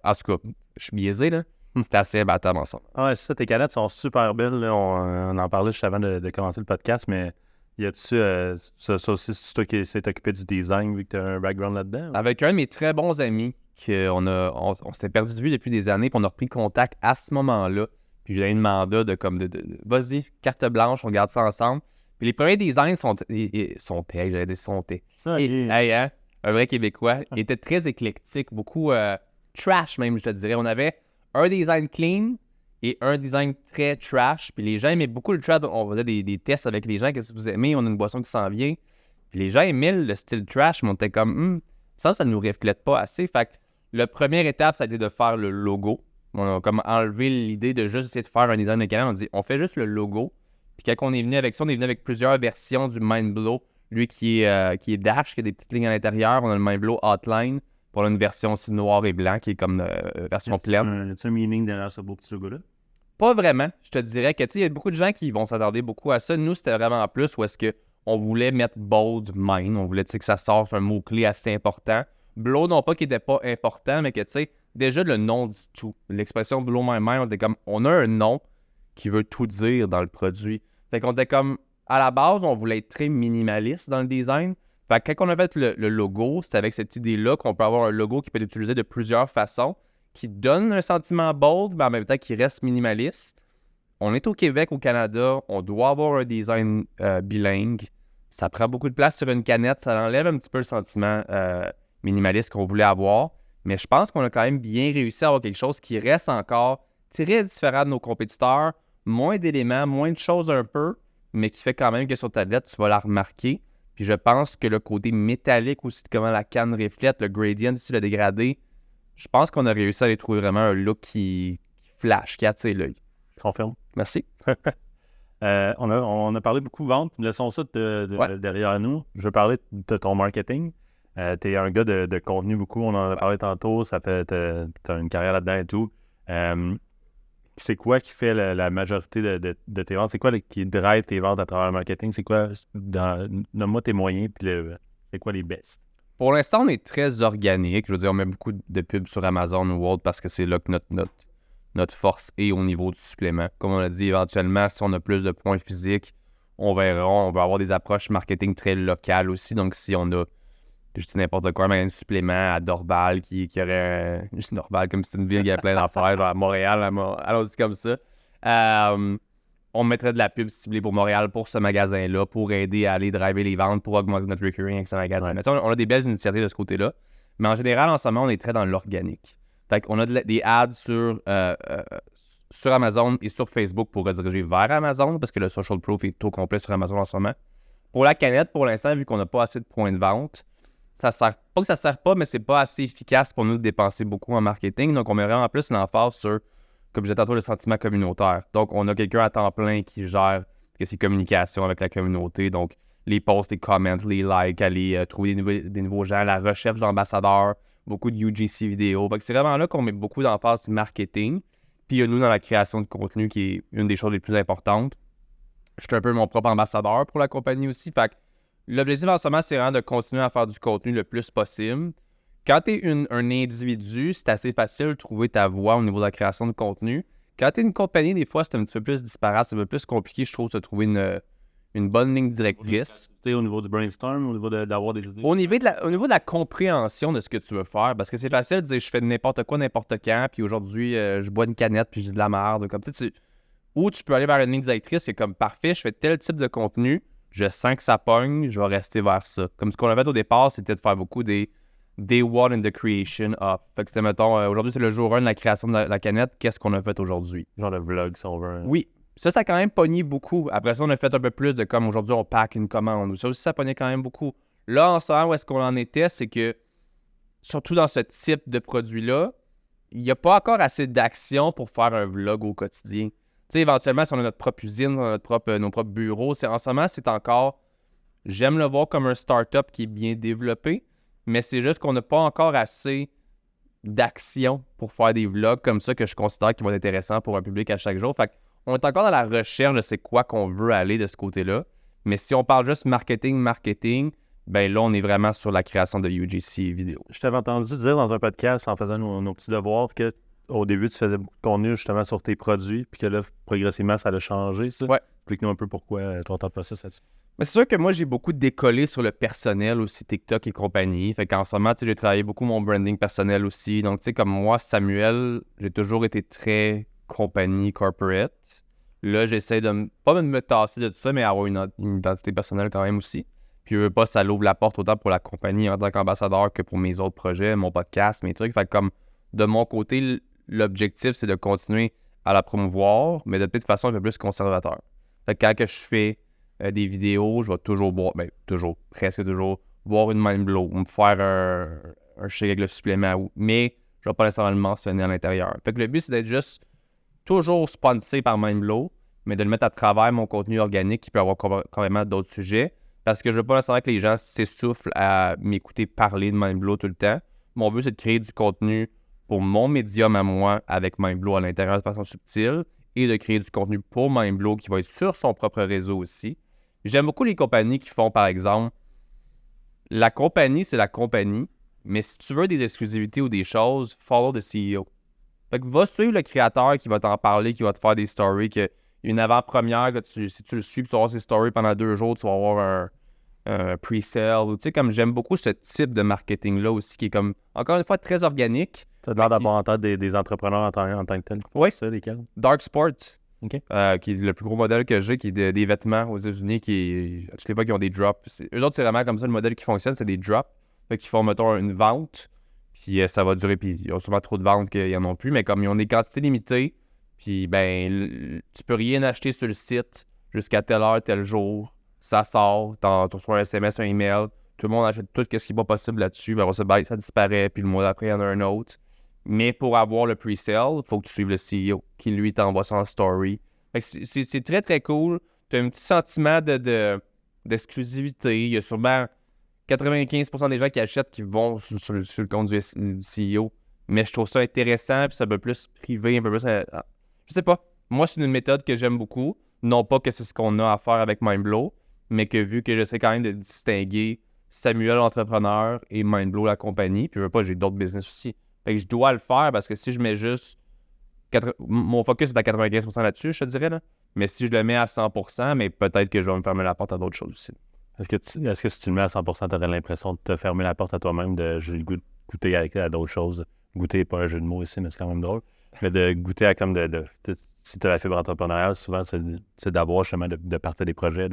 en tout cas, je suis biaisé, là. C'était assez imbattable ensemble. Ah ouais, c'est ça, tes canettes sont super belles. Là. On en parlait juste avant de commencer le podcast, mais y a-tu ça aussi, c'est toi qui s'est occupé du design vu que tu as un background là-dedans? Ou? Avec un de mes très bons amis, on s'était perdu de vue depuis des années, puis on a repris contact à ce moment-là. Puis j'ai eu une mandat de vas-y, carte blanche, on garde ça ensemble. Puis les premiers designs sont un vrai Québécois. Il était très éclectique, beaucoup trash même, je te dirais. On avait un design clean et un design très trash. Puis les gens aimaient beaucoup le trash. On faisait des tests avec les gens. Qu'est-ce que vous aimez? On a une boisson qui s'en vient. Puis les gens aimaient le style trash, mais on était comme, ça ne nous reflète pas assez. Fait que la première étape, ça a été de faire le logo. On a comme enlevé l'idée de juste essayer de faire un design de canne. On dit, on fait juste le logo. Puis quand on est venu avec ça, on est venu avec plusieurs versions du Mindblow. Lui qui est Dash, qui a des petites lignes à l'intérieur. On a le Mindblow Outline. Puis on a une version aussi noir et blanc qui est comme version pleine. Y a-t-il un meaning derrière ce beau petit logo-là? Pas vraiment. Je te dirais que, tu sais, il y a beaucoup de gens qui vont s'attarder beaucoup à ça. Nous, c'était vraiment en plus où est-ce qu'on voulait mettre bold mind. On voulait, tu sais, que ça sorte un mot-clé assez important. Blow, non pas qu'il n'était pas important, mais que, tu sais, déjà le nom dit tout. L'expression blow my mind, on était comme, on a un nom qui veut tout dire dans le produit. Fait qu'on était comme, à la base, on voulait être très minimaliste dans le design. Fait que quand on a fait le logo, c'était avec cette idée-là qu'on peut avoir un logo qui peut être utilisé de plusieurs façons, qui donne un sentiment bold, mais en même temps qui reste minimaliste. On est au Québec, au Canada, on doit avoir un design bilingue. Ça prend beaucoup de place sur une canette, ça enlève un petit peu le sentiment minimaliste qu'on voulait avoir. Mais je pense qu'on a quand même bien réussi à avoir quelque chose qui reste encore très différent de nos compétiteurs, moins d'éléments, moins de choses un peu, mais qui fait quand même que sur ta tablette, tu vas la remarquer. Puis je pense que le côté métallique aussi, de comment la canne reflète, le gradient ici, le dégradé, je pense qu'on a réussi à aller trouver vraiment un look qui flash, qui attire l'œil. Je confirme. Merci. On a parlé beaucoup vente. Laissons ça derrière nous. Je veux parler de ton marketing. Tu es un gars de contenu beaucoup. On en a parlé tantôt. Tu as une carrière là-dedans et tout. C'est quoi qui fait la majorité de tes ventes? C'est quoi qui drive tes ventes à travers le marketing? C'est quoi, nomme-moi tes moyens, puis c'est quoi les best? Pour l'instant, on est très organique. Je veux dire, on met beaucoup de pubs sur Amazon ou autre parce que c'est là que notre force est au niveau du supplément. Comme on l'a dit, éventuellement, si on a plus de points physiques, on verra. On va avoir des approches marketing très locales aussi. Donc, si on a, je dis n'importe quoi, mais un supplément à Dorval qui aurait juste Dorval, comme c'est une ville qui a plein d'affaires, genre à Montréal, allons-y comme ça. On mettrait de la pub ciblée pour Montréal, pour ce magasin-là, pour aider à aller driver les ventes, pour augmenter notre recurring avec ce magasin. Ouais. Mais on a des belles initiatives de ce côté-là. Mais en général, en ce moment, on est très dans l'organique. Fait qu'on a des ads sur Amazon et sur Facebook pour rediriger vers Amazon, parce que le social proof est au complet sur Amazon en ce moment. Pour la canette, pour l'instant, vu qu'on n'a pas assez de points de vente, ça sert pas que ça sert pas, mais c'est pas assez efficace pour nous de dépenser beaucoup en marketing. Donc, on met vraiment plus l'emphase sur, comme je disais tantôt, le sentiment communautaire. Donc, on a quelqu'un à temps plein qui gère ses communications avec la communauté. Donc, les posts, les comments, les likes, aller trouver des nouveaux gens, la recherche d'ambassadeurs, beaucoup de UGC vidéo. C'est vraiment là qu'on met beaucoup d'emphase marketing. Puis, il y a nous dans la création de contenu qui est une des choses les plus importantes. Je suis un peu mon propre ambassadeur pour la compagnie aussi. Fait que l'objectif en ce moment, c'est vraiment de continuer à faire du contenu le plus possible. Quand tu es un individu, c'est assez facile de trouver ta voie au niveau de la création de contenu. Quand tu es une compagnie, des fois, c'est un petit peu plus disparate. C'est un peu plus compliqué, je trouve, de trouver une bonne ligne directrice. Au niveau du brainstorm, au niveau d'avoir des idées? Au niveau de la compréhension de ce que tu veux faire, parce que c'est facile de dire je fais n'importe quoi, n'importe quand, puis aujourd'hui, je bois une canette, puis je dis de la merde. Comme, ou tu peux aller vers une ligne directrice qui est comme parfait, je fais tel type de contenu, je sens que ça pogne, je vais rester vers ça. Comme ce qu'on avait fait au départ, c'était de faire beaucoup des Day one in the creation of. Fait que c'était, mettons, aujourd'hui, c'est le jour 1 de la création de la canette. Qu'est-ce qu'on a fait aujourd'hui? Genre le vlog, si on veut. Oui. Ça a quand même pogné beaucoup. Après ça, on a fait un peu plus de comme aujourd'hui, on pack une commande. Ça aussi, ça pognait quand même beaucoup. Là, en ce moment, où est-ce qu'on en était, c'est que, surtout dans ce type de produit-là, il n'y a pas encore assez d'action pour faire un vlog au quotidien. Tu sais, éventuellement, si on a notre propre usine, nos propres bureaux, en ce moment, c'est encore... J'aime le voir comme un start-up qui est bien développé, mais c'est juste qu'on n'a pas encore assez d'action pour faire des vlogs comme ça que je considère qui vont être intéressants pour un public à chaque jour. Fait qu'on est encore dans la recherche de c'est quoi qu'on veut aller de ce côté-là. Mais si on parle juste marketing, ben là, on est vraiment sur la création de UGC vidéo. Je t'avais entendu dire dans un podcast, en faisant nos petits devoirs, que au début, tu faisais beaucoup de contenu justement sur tes produits, puis que là, progressivement, ça a changé, ça. Ouais. Explique-nous un peu pourquoi ton process là-dessus. Mais c'est sûr que moi, j'ai beaucoup décollé sur le personnel aussi, TikTok et compagnie. Fait qu'en ce moment, j'ai travaillé beaucoup mon branding personnel aussi. Donc, tu sais, comme moi, Samuel, j'ai toujours été très compagnie corporate. Là, j'essaie de pas me tasser de tout ça, mais avoir une identité personnelle quand même aussi. Puis, pas, ça l'ouvre la porte autant pour la compagnie en tant qu'ambassadeur que pour mes autres projets, mon podcast, mes trucs. Fait que comme de mon côté, l'objectif, c'est de continuer à la promouvoir, mais de toute façon un peu plus conservateur. Fait que quand que je fais des vidéos, je vais toujours boire, presque toujours, boire une Mindblow ou me faire un shake avec le supplément, mais je vais pas nécessairement le mentionner à l'intérieur. Fait que le but, c'est d'être juste toujours sponsé par Mindblow, mais de le mettre à travers mon contenu organique qui peut avoir carrément d'autres sujets, parce que je veux pas nécessairement que les gens s'essoufflent à m'écouter parler de Mindblow tout le temps. Mon but, c'est de créer du contenu pour mon médium à moi avec Mindblow à l'intérieur de façon subtile et de créer du contenu pour Mindblow qui va être sur son propre réseau aussi. J'aime beaucoup les compagnies qui font, par exemple, la compagnie, c'est la compagnie, mais si tu veux des exclusivités ou des choses, follow the CEO. Fait que va suivre le créateur qui va t'en parler, qui va te faire des stories, une avant-première, si tu le suis, tu vas avoir ses stories pendant 2 jours, tu vas avoir un pre-sale. Tu sais, comme j'aime beaucoup ce type de marketing-là aussi, qui est comme, encore une fois, très organique. Tu as l'air d'avoir en tête des entrepreneurs en tant que tel. Oui. C'est ça, lesquels? Dark Sport, OK. qui est le plus gros modèle que j'ai, qui est des vêtements aux États-Unis, qui à toutes les fois, qui ont des drops. Eux autres, c'est vraiment comme ça, le modèle qui fonctionne, c'est des drops. Fait qu'ils font, mettons, une vente, puis ça va durer, puis ils ont souvent trop de ventes qu'ils n'en ont plus, mais comme ils ont des quantités limitées, puis ben, tu peux rien acheter sur le site jusqu'à telle heure, tel jour. Ça sort, tu reçois un SMS, un email, tout le monde achète tout ce qui n'est pas possible là-dessus, ben, ça disparaît, puis le mois d'après, il y en a un autre. Mais pour avoir le pre-sale, il faut que tu suives le CEO qui, lui, t'envoie son story. Fait que c'est très, très cool. Tu as un petit sentiment d'exclusivité. Il y a sûrement 95% des gens qui achètent qui vont sur le compte du CEO. Mais je trouve ça intéressant, puis c'est un peu plus privé, un peu plus... je sais pas. Moi, c'est une méthode que j'aime beaucoup. Non pas que c'est ce qu'on a à faire avec Mindblow, mais que vu que j'essaie quand même de distinguer Samuel, l'entrepreneur, et Mindblow, la compagnie, puis je veux pas, j'ai d'autres business aussi. Fait que je dois le faire parce que si je mets juste... Mon focus est à 95% là-dessus, je te dirais, là. Mais si je le mets à 100%, mais peut-être que je vais me fermer la porte à d'autres choses aussi. Est-ce que si tu le mets à 100%, tu aurais l'impression de te fermer la porte à toi-même, de goûter à d'autres choses? Goûter, pas un jeu de mots ici, mais c'est quand même drôle. Mais de goûter à comme si tu as la fibre entrepreneuriale, souvent, c'est d'avoir justement de partir des projets.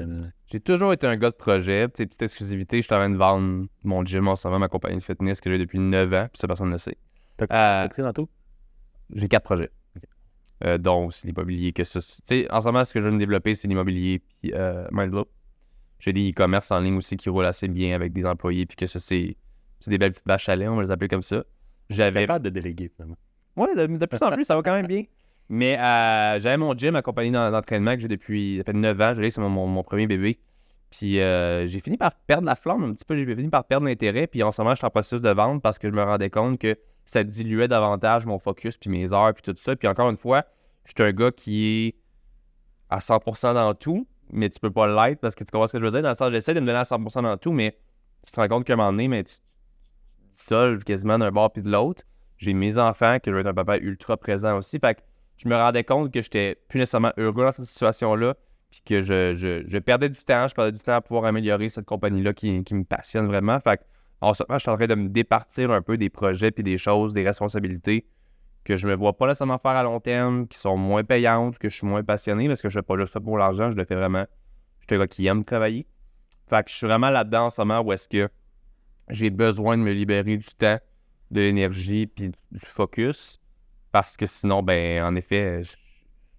J'ai toujours été un gars de projet. Petite exclusivité, je suis en train de vendre mon gym en ce moment, ma compagnie de fitness que j'ai depuis 9 ans, puis ça, personne ne le sait. T'as pris dans tout? J'ai 4 projets. Donc, c'est l'immobilier que ça. Tu sais, en ce moment, ce que je veux me développer, c'est l'immobilier puis Mindblow. J'ai des e-commerce en ligne aussi qui roulent assez bien avec des employés, puis que ça, c'est des belles petites vaches à lait, on va les appeler comme ça. J'avais peur de déléguer, finalement. Oui, de plus en plus, ça va quand même bien. Mais j'avais mon gym, ma compagnie d'entraînement que j'ai depuis, ça fait 9 ans. C'est mon premier bébé. Puis j'ai fini par perdre la flamme un petit peu. J'ai fini par perdre l'intérêt. Puis en ce moment, je suis en processus de vente parce que je me rendais compte que ça diluait davantage mon focus, puis mes heures, puis tout ça. Puis encore une fois, je suis un gars qui est à 100% dans tout, mais tu peux pas l'être parce que tu comprends ce que je veux dire. Dans le sens, j'essaie de me donner à 100% dans tout, mais tu te rends compte qu'à un moment donné, mais tu dissolves quasiment d'un bord puis de l'autre. J'ai mes enfants, que je vais être un papa ultra présent aussi. Fait que je me rendais compte que j'étais plus nécessairement heureux dans cette situation-là, puis que je perdais du temps. Je perdais du temps à pouvoir améliorer cette compagnie-là qui me passionne vraiment. Fait que, en ce moment, je suis en train de me départir un peu des projets puis des choses, des responsabilités que je me vois pas nécessairement faire à long terme, qui sont moins payantes, que je suis moins passionné, parce que je ne fais pas juste ça pour l'argent, je le fais vraiment. Je suis un gars qui aime travailler. Fait que je suis vraiment là-dedans en ce moment où est-ce que j'ai besoin de me libérer du temps, de l'énergie puis du focus, parce que sinon, ben en effet,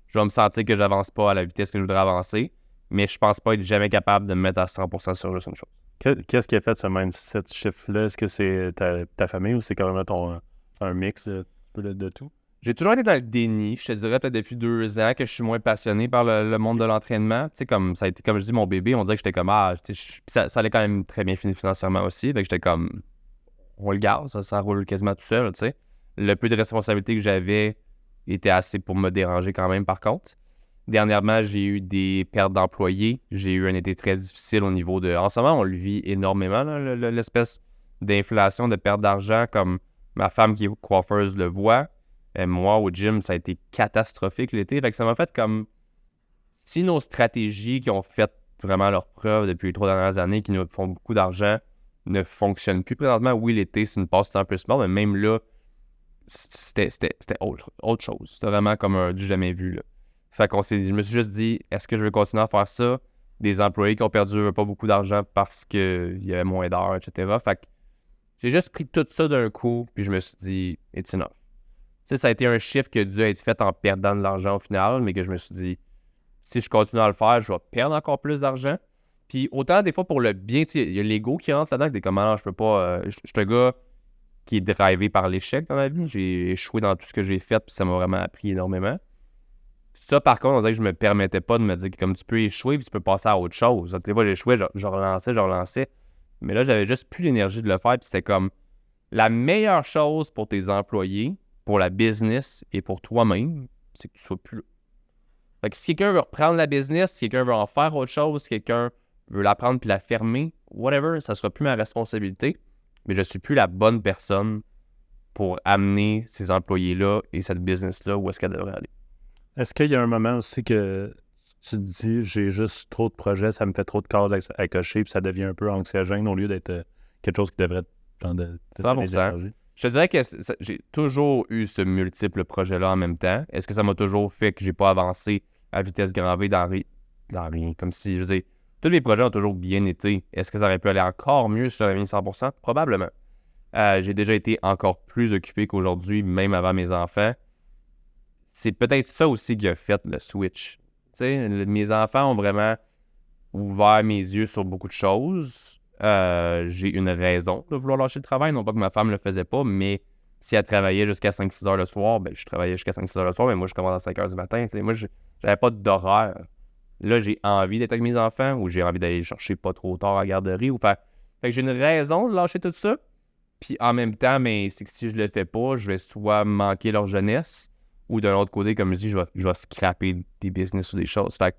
je vais me sentir que j'avance pas à la vitesse que je voudrais avancer, mais je pense pas être jamais capable de me mettre à 100% sur juste une chose. Qu'est-ce qui a fait ce mindset shift-là? Est-ce que c'est ta famille ou c'est carrément un mix de tout? J'ai toujours été dans le déni. Je te dirais peut-être depuis 2 ans que je suis moins passionné par le monde de l'entraînement. Tu sais, comme ça a été, comme je dis, mon bébé, on dirait que j'étais comme ça allait quand même très bien financièrement aussi. Fait que j'étais comme on le garde, ça roule quasiment tout seul, tu sais. Le peu de responsabilité que j'avais était assez pour me déranger quand même, par contre. Dernièrement, j'ai eu des pertes d'employés. J'ai eu un été très difficile au niveau de... En ce moment, on le vit énormément, là, l'espèce d'inflation, de perte d'argent, comme ma femme qui est coiffeuse le voit. Moi, au gym, ça a été catastrophique l'été. Fait que ça m'a fait comme... Si nos stratégies qui ont fait vraiment leur preuve depuis les 3 dernières années, qui nous font beaucoup d'argent, ne fonctionnent plus présentement. Oui, l'été, c'est une passe un peu smart, mais même là, c'était autre chose. C'était vraiment comme du jamais vu, là. Fait je me suis juste dit, est-ce que je veux continuer à faire ça? Des employés qui ont perdu pas beaucoup d'argent parce qu'il y avait moins d'heures, etc. Fait que j'ai juste pris tout ça d'un coup, puis je me suis dit, it's enough. Tu sais, ça a été un chiffre qui a dû être fait en perdant de l'argent au final, mais que je me suis dit, si je continue à le faire, je vais perdre encore plus d'argent. Puis autant des fois pour le bien, tu sais, il y a l'ego qui rentre là-dedans, que t'es comme, non, je peux pas. Je suis un gars qui est drivé par l'échec dans la vie. J'ai échoué dans tout ce que j'ai fait, puis ça m'a vraiment appris énormément. Ça, par contre, on dirait que je me permettais pas de me dire que comme tu peux échouer, puis tu peux passer à autre chose. Des fois, j'échouais, je relançais. Mais là, j'avais juste plus l'énergie de le faire, puis c'était comme la meilleure chose pour tes employés, pour la business et pour toi-même, c'est que tu sois plus là. Fait que si quelqu'un veut reprendre la business, si quelqu'un veut en faire autre chose, si quelqu'un veut la prendre puis la fermer, whatever, ça sera plus ma responsabilité. Mais je suis plus la bonne personne pour amener ces employés-là et cette business-là où est-ce qu'elle devrait aller. Est-ce qu'il y a un moment aussi que tu te dis, j'ai juste trop de projets, ça me fait trop de cases à cocher, puis ça devient un peu anxiogène au lieu d'être quelque chose qui devrait être de 100%. Je te dirais que j'ai toujours eu ce multiple projet-là en même temps. Est-ce que ça m'a toujours fait que j'ai pas avancé à vitesse grand V dans rien? Comme si, je veux dire, tous mes projets ont toujours bien été. Est-ce que ça aurait pu aller encore mieux si j'avais mis 100%? Probablement. J'ai déjà été encore plus occupé qu'aujourd'hui, même avant mes enfants. C'est peut-être ça aussi qui a fait le switch. Tu sais, mes enfants ont vraiment ouvert mes yeux sur beaucoup de choses. J'ai une raison de vouloir lâcher le travail. Non pas que ma femme ne le faisait pas, mais si elle travaillait jusqu'à 5-6 heures le soir, ben je travaillais jusqu'à 5-6 heures le soir, mais moi, je commence à 5 heures du matin. T'sais. Moi, j'avais pas d'horaire. Là, j'ai envie d'être avec mes enfants ou j'ai envie d'aller les chercher pas trop tard à la garderie. Fait que j'ai une raison de lâcher tout ça. Puis en même temps, mais c'est que si je le fais pas, je vais soit manquer leur jeunesse ou d'un autre côté, comme je dis, je vais scraper des business ou des choses. Fait que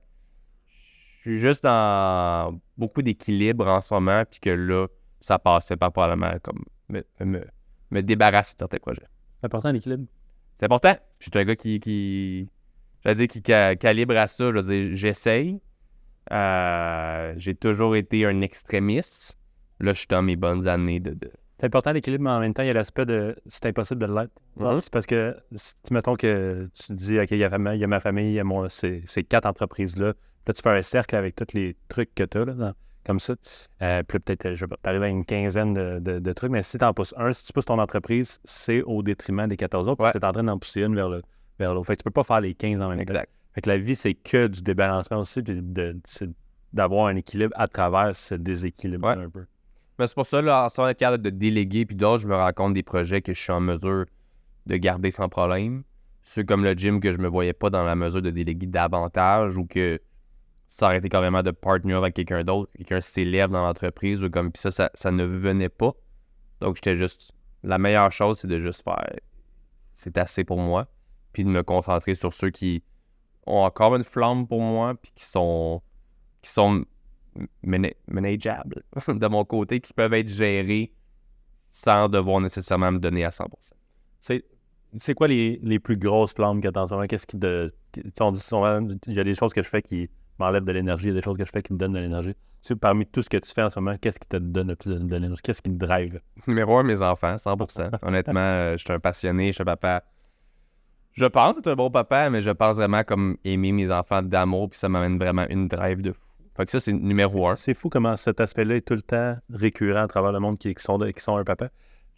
je suis juste dans beaucoup d'équilibre en ce moment, puis que là, ça passait par probablement comme me débarrasser de certains projets. C'est important l'équilibre. C'est important. Je suis un gars qui calibre à ça. Je veux dire, j'essaye. J'ai toujours été un extrémiste. Là, je suis dans mes bonnes années de... C'est important l'équilibre, mais en même temps, il y a l'aspect de c'est impossible de l'être. Mhm. C'est parce que, mettons que tu te dis, OK, il y a ma famille, il y a ces 4 entreprises-là. Là, tu fais un cercle avec tous les trucs que tu as, comme ça. Puis peut-être, je vais t'arriver à une quinzaine de trucs, mais si tu en pousses un, si tu pousses ton entreprise, c'est au détriment des 14 autres. Tu es en train d'en pousser une vers l'autre. Fait que tu peux pas faire les 15 en même temps. Exact. Fait que la vie, c'est que du débalancement aussi, puis c'est d'avoir un équilibre à travers ce déséquilibre un peu. Mais c'est pour ça, là, sans être capable de déléguer, puis d'autres, je me rends compte des projets que je suis en mesure de garder sans problème. Ceux comme le gym que je me voyais pas dans la mesure de déléguer davantage ou que ça aurait été carrément de partner avec quelqu'un d'autre, quelqu'un s'élève dans l'entreprise ou comme puis ça ne venait pas. Donc j'étais juste. La meilleure chose, c'est de juste faire. C'est assez pour moi. Puis de me concentrer sur ceux qui ont encore une flamme pour moi, puis qui sont manageables de mon côté, qui peuvent être gérés sans devoir nécessairement me donner à 100%. C'est quoi les plus grosses flammes que tu as en ce moment? Qu'est-ce qui on dit souvent, il y a des choses que je fais qui m'enlèvent de l'énergie, il y a des choses que je fais qui me donnent de l'énergie. Parmi tout ce que tu fais en ce moment, qu'est-ce qui te donne le plus de l'énergie? Qu'est-ce qui te drive? Numéro 1, mes enfants, 100%. Honnêtement, je suis un passionné, je suis un papa. Je pense être un bon papa, mais je pense vraiment comme aimer mes enfants d'amour, puis ça m'amène vraiment une drive de fou. Fait que ça, c'est numéro 1. C'est fou comment cet aspect-là est tout le temps récurrent à travers le monde qui sont un papa.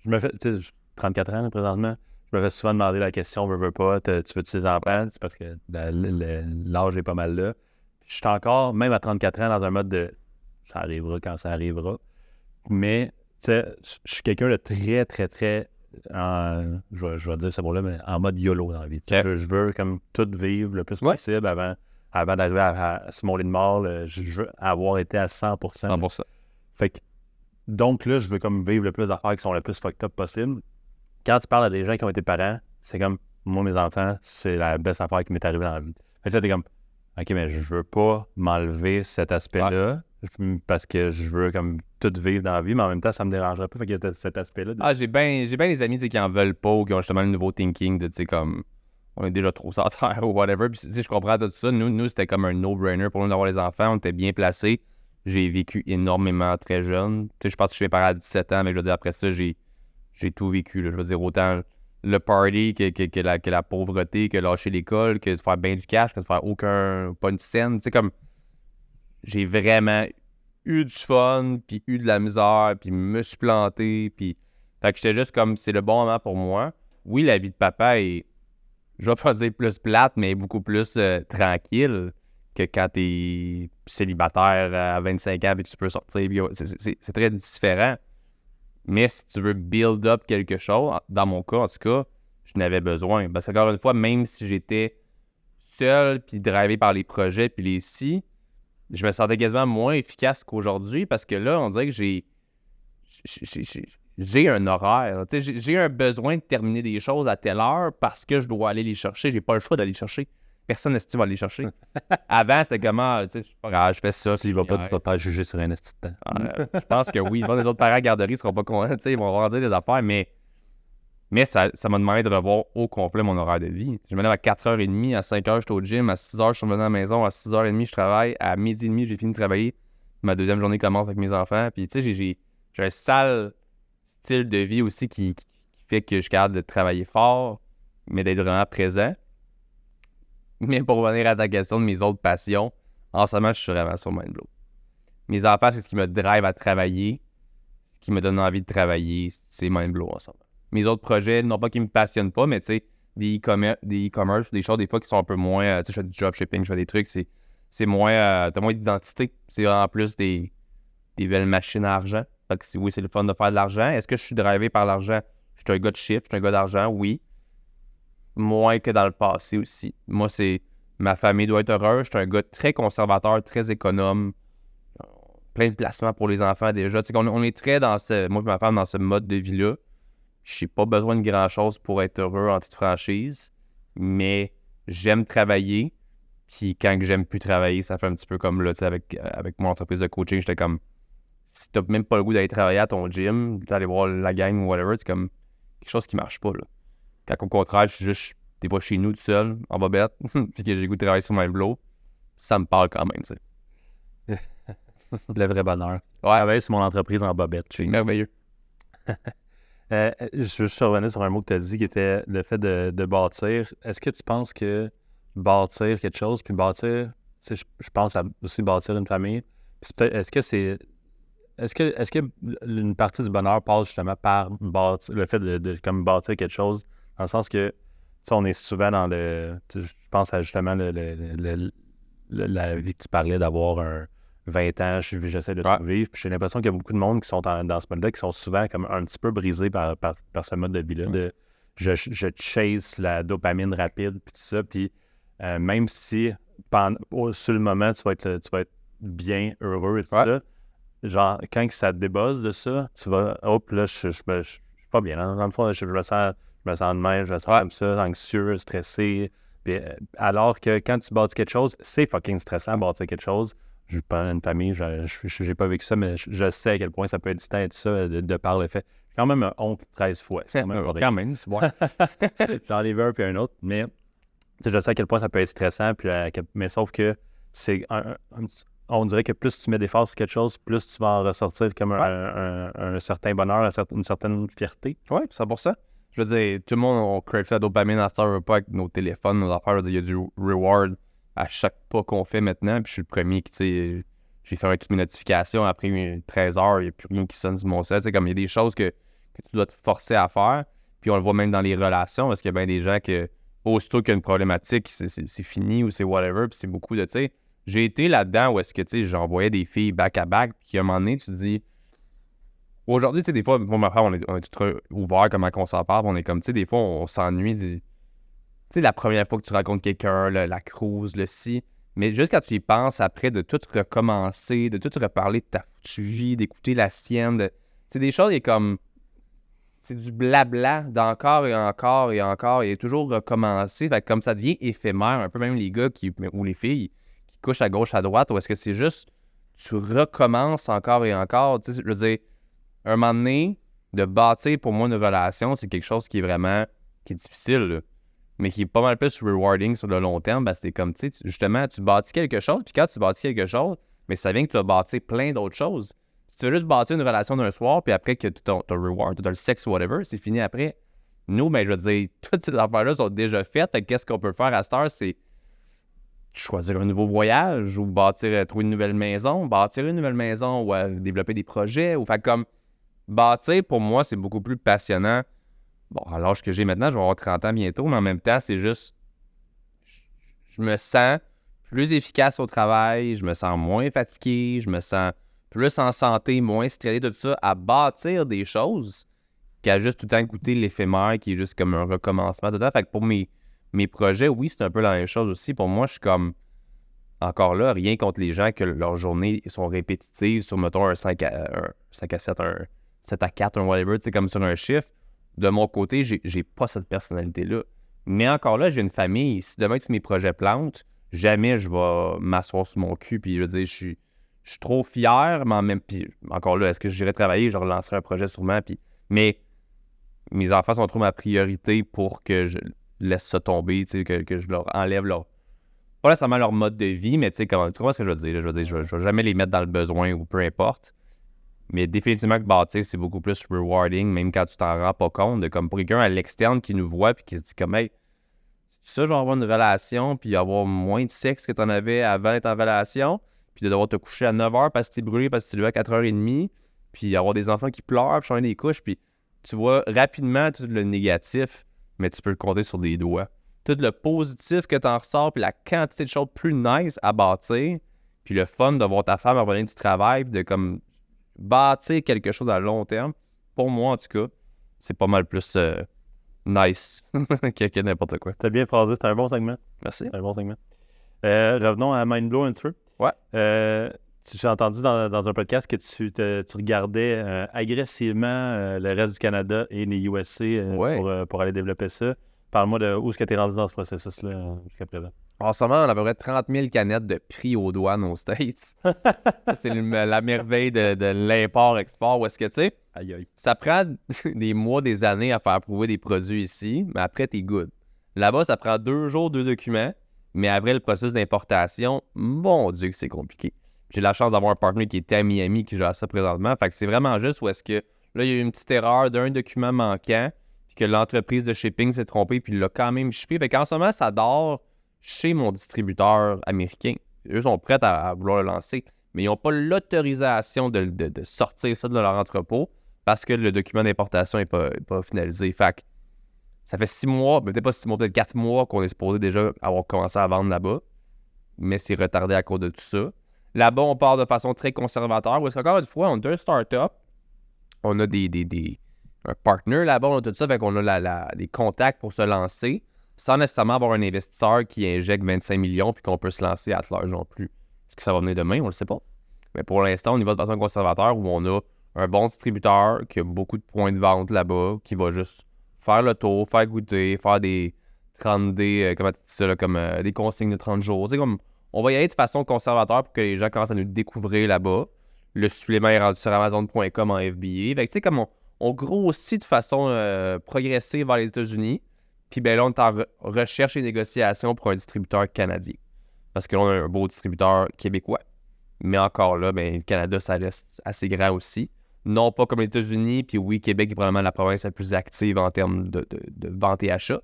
Je me fais, tu sais, j'ai 34 ans là, présentement, je me fais souvent demander la question, veux pas, tu veux tes enfants? C'est parce que l'âge est pas mal là. Je suis encore, même à 34 ans, dans un mode de ça arrivera quand ça arrivera. Mais, tu sais, je suis quelqu'un de très, très, très, je vais dire ce mot-là, mais en mode YOLO dans la vie. Okay. Je veux comme tout vivre le plus possible avant d'arriver à ce mon lit de mort. Je veux avoir été à 100%. 100%. Fait que, donc là, je veux comme vivre le plus d'affaires qui sont le plus fucked up possible. Quand tu parles à des gens qui ont été parents, c'est comme, moi, mes enfants, c'est la best affaire qui m'est arrivée dans la vie. Fait que là, t'es comme, OK, mais je veux pas m'enlever cet aspect-là parce que je veux comme tout vivre dans la vie, mais en même temps, ça me dérangerait pas. Fait qu'il y a cet aspect-là. J'ai bien des amis qui en veulent pas ou qui ont justement le nouveau thinking de, tu sais, comme, on est déjà trop sur terre ou whatever. Puis, tu sais, je comprends tout ça. Nous, c'était comme un no-brainer pour nous d'avoir les enfants. On était bien placés. J'ai vécu énormément très jeune. Tu sais, je pense que je suis parent à 17 ans, mais je veux dire, après ça, j'ai tout vécu. Là. Je veux dire, autant le party que la pauvreté, que lâcher l'école, que de faire bien du cash, que de faire pas une scène. Tu sais, comme, j'ai vraiment eu du fun, puis eu de la misère, puis me suis planté, puis... Fait que j'étais juste comme, c'est le bon moment pour moi. Oui, la vie de papa est, je vais pas dire plus plate, mais beaucoup plus tranquille que quand t'es célibataire à 25 ans et que tu peux sortir. C'est très différent. Mais si tu veux build up quelque chose, dans mon cas, en tout cas, je n'avais besoin. Parce qu'encore une fois, même si j'étais seul, puis drivé par les projets, puis les si, je me sentais quasiment moins efficace qu'aujourd'hui parce que là, on dirait que j'ai un horaire. J'ai un besoin de terminer des choses à telle heure parce que je dois aller les chercher. J'ai pas le choix d'aller les chercher. Personne n'estime aller les chercher. Avant, c'était comment, tu sais, c'est pas grave, je fais ça. Tu vas pas tout te faire juger sur un esti de temps. Je pense que oui. Les autres parents à garderie seront pas contents, ils vont avoir dire des affaires, mais ça m'a demandé de revoir au complet mon horaire de vie. Je me lève à 4h30, à 5h, je suis au gym, à 6h, je suis revenu à la maison, à 6h30, je travaille, à 12h30, j'ai fini de travailler. Ma deuxième journée commence avec mes enfants. Puis, tu sais, j'ai un sale style de vie aussi qui fait que je suis capable de travailler fort, mais d'être vraiment présent. Mais pour revenir à ta question de mes autres passions, en ce moment, je suis vraiment sur Mindblow. Mes enfants, c'est ce qui me drive à travailler. Ce qui me donne envie de travailler, c'est Mindblow en ce moment. Mes autres projets, non pas qu'ils me passionnent pas, mais tu sais, des e-commerce, des choses des fois qui sont un peu moins, tu sais, je fais du dropshipping, je fais des trucs, c'est moins, t'as moins d'identité. C'est en plus des belles machines à argent. Fait que oui, c'est le fun de faire de l'argent. Est-ce que je suis drivé par l'argent? Je suis un gars de chiffres, je suis un gars d'argent, oui. Moins que dans le passé aussi. Moi, c'est ma famille doit être heureuse. Je suis un gars très conservateur, très économe. Plein de placements pour les enfants déjà. Tu sais, on est très dans moi et ma femme, dans ce mode de vie-là. Je n'ai pas besoin de grand-chose pour être heureux en toute franchise. Mais j'aime travailler. Puis quand j'aime plus travailler, ça fait un petit peu comme là, tu sais, avec mon entreprise de coaching, j'étais comme, si t'as même pas le goût d'aller travailler à ton gym, d'aller voir la gang ou whatever, c'est comme quelque chose qui marche pas, là. Quand au contraire, je suis juste, t'es pas chez nous tout seul, en bobette, puis que j'ai le goût de travailler sur my blow, ça me parle quand même, tu sais. Le vrai bonheur. Ouais. Travailler sur mon entreprise en bobette. C'est merveilleux. Je veux juste revenir sur un mot que tu as dit qui était le fait de bâtir. Est-ce que tu penses que bâtir quelque chose, puis bâtir, tu sais, je pense à aussi bâtir une famille. Puis est-ce que une partie du bonheur passe justement par bâtir, le fait de comme bâtir quelque chose, dans le sens que, tu sais, on est souvent dans le, je pense à justement la vie que tu parlais d'avoir un 20 ans, j'essaie de tout vivre, puis j'ai l'impression qu'il y a beaucoup de monde qui sont dans ce mode-là, qui sont souvent comme un petit peu brisés par ce mode de vie-là, de je chase la dopamine rapide, puis tout ça, puis même si sur le moment, tu vas être bien heureux et tout ça, genre, quand ça te débuzz de ça, tu vas, hop, là, je suis pas bien. Dans le fond, je me sens de même, je me sens comme ça, anxieux, stressé. Puis, alors que quand tu bâtis quelque chose, c'est fucking stressant bâtir quelque chose. Je parle d'une famille, j'ai pas vécu ça, mais je sais à quel point ça peut être distinct et tout ça, de par le fait. J'ai quand même honte 13 fois. C'est quand même, c'est bon. J'en ai vu un puis un autre, mais je sais à quel point ça peut être stressant, puis, mais sauf que c'est on dirait que plus tu mets des forces sur quelque chose, plus tu vas en ressortir comme un certain bonheur, une certaine fierté. Oui, 100%. Je veux dire, tout le monde, on crave la dopamine à Star pas avec nos téléphones, nos affaires. Il y a du reward à chaque pas qu'on fait maintenant. Puis je suis le premier qui, tu sais, j'ai fait toutes mes notifications. Après 13 heures, il n'y a plus rien qui sonne sur mon set. C'est comme il y a des choses que tu dois te forcer à faire. Puis on le voit même dans les relations, parce qu'il y a bien des gens que, aussitôt qu'il y a une problématique, c'est fini ou c'est whatever. Puis c'est beaucoup de, tu sais, j'ai été là-dedans où est-ce que, tu sais, j'envoyais des filles back-à-back. Puis à un moment donné, tu te dis. Aujourd'hui, tu sais, des fois, pour ma part, on est tout ouvert comment on s'en parle. On est comme, tu sais, des fois, on s'ennuie du. Tu sais, la première fois que tu rencontres quelqu'un, la cruise, le si. Mais juste quand tu y penses après, de tout recommencer, de tout reparler de ta foutue vie, d'écouter la sienne. C'est des choses, il est comme. C'est du blabla d'encore et encore et encore et toujours recommencer. Fait que comme ça devient éphémère, un peu même les gars ou les filles qui couchent à gauche, à droite, ou est-ce que c'est juste tu recommences encore et encore. Tu sais, je veux dire. Un moment donné, de bâtir pour moi une relation, c'est quelque chose qui est difficile, là, mais qui est pas mal plus rewarding sur le long terme. C'est comme, tu sais, justement, tu bâtis quelque chose, puis quand tu bâtis quelque chose, mais ça vient que tu vas bâtir plein d'autres choses. Si tu veux juste bâtir une relation d'un soir, puis après que tu as reward, tu as le sexe ou whatever, c'est fini après. Nous, ben, je veux dire, toutes ces affaires-là sont déjà faites. Fait qu'est-ce qu'on peut faire à cette heure, c'est choisir un nouveau voyage ou trouver une nouvelle maison, bâtir une nouvelle maison ou développer des projets ou faire comme. Bâtir, pour moi, c'est beaucoup plus passionnant. Bon, à l'âge que j'ai maintenant, je vais avoir 30 ans bientôt, mais en même temps, c'est juste... Je me sens plus efficace au travail, je me sens moins fatigué, je me sens plus en santé, moins stressé de tout ça, à bâtir des choses qu'à juste tout le temps goûter l'éphémère, qui est juste comme un recommencement tout le temps. Fait que pour mes projets, oui, c'est un peu la même chose aussi. Pour moi, je suis comme... Encore là, rien contre les gens que leurs journées sont répétitives sur, mettons, un 5 à 7, un 7 à 4, un whatever, tu sais, comme sur un chiffre. De mon côté, j'ai pas cette personnalité-là. Mais encore là, j'ai une famille. Si demain, tous mes projets plantent, jamais je vais m'asseoir sur mon cul. Puis je veux dire, je suis trop fier, mais en même temps, encore là, est-ce que j'irai travailler? Je relancerai un projet sûrement. Mais mes enfants sont trop ma priorité pour que je laisse ça tomber, tu sais, que je leur enlève pas nécessairement leur mode de vie, mais tu sais, tu comprends ce que je veux dire? Là? Je veux dire, je vais jamais les mettre dans le besoin ou peu importe. Mais définitivement que bâtir, c'est beaucoup plus rewarding, même quand tu t'en rends pas compte. De, comme pour quelqu'un à l'externe qui nous voit puis qui se dit comme, hey, c'est ça, genre avoir une relation puis avoir moins de sexe que tu en avais avant d'être en relation, puis de devoir te coucher à 9h parce que t'es brûlé, parce que tu es levé à 4h30, puis avoir des enfants qui pleurent, puis changer des couches, puis tu vois rapidement tout le négatif, mais tu peux le compter sur des doigts. Tout le positif que tu en ressors, puis la quantité de choses plus nice à bâtir, puis le fun de voir ta femme revenir du travail, puis de comme bâtir quelque chose à long terme, pour moi en tout cas, c'est pas mal plus nice que n'importe quoi. T'as bien phrasé, c'était un bon segment. Merci. C'est un bon segment. Revenons à Mindblow un petit peu. Ouais. J'ai entendu dans un podcast que tu regardais agressivement le reste du Canada et les USA pour aller développer ça. Parle-moi de où est-ce que tu es rendu dans ce processus-là jusqu'à présent. En ce moment, on a à peu près 30 000 canettes de prix aux douanes aux States. C'est la merveille de l'import-export. Où est-ce que, tu sais, ça prend des mois, des années à faire approuver des produits ici, mais après, t'es good. Là-bas, ça prend 2 jours, 2 documents, mais après le processus d'importation, mon Dieu que c'est compliqué. J'ai la chance d'avoir un partenaire qui était à Miami qui gère ça présentement. Fait que c'est vraiment juste où est-ce que, là, il y a eu une petite erreur d'un document manquant, puis que l'entreprise de shipping s'est trompée, puis il l'a quand même shippé. Fait qu'en ce moment, ça dort chez mon distributeur américain. Eux sont prêts à vouloir le lancer, mais ils n'ont pas l'autorisation de sortir ça de leur entrepôt parce que le document d'importation n'est pas finalisé. Fait que ça fait 6 mois, peut-être pas 6 mois, peut-être 4 mois qu'on est supposé déjà avoir commencé à vendre là-bas, mais c'est retardé à cause de tout ça. Là-bas, on part de façon très conservateur, parce qu'encore une fois, on a 2 startups, on a un partner là-bas, on a tout ça, fait qu'on a des contacts pour se lancer, sans nécessairement avoir un investisseur qui injecte 25 millions puis qu'on peut se lancer à large non plus. Est-ce que ça va venir demain? On ne le sait pas. Mais pour l'instant, on y va de façon conservateur où on a un bon distributeur qui a beaucoup de points de vente là-bas, qui va juste faire le tour, faire goûter, faire des 30D, comment tu dis ça, là, comme des consignes de 30 jours. C'est comme, on va y aller de façon conservateur pour que les gens commencent à nous découvrir là-bas. Le supplément est rendu sur Amazon.com en FBA. Fait que tu sais, comme on grossit de façon progressive vers les États-Unis. Puis ben là, on est en recherche et négociation pour un distributeur canadien. Parce que là, on a un beau distributeur québécois. Mais encore là, ben, le Canada, ça reste assez grand aussi. Non pas comme les États-Unis, puis oui, Québec est probablement la province la plus active en termes de vente et achat.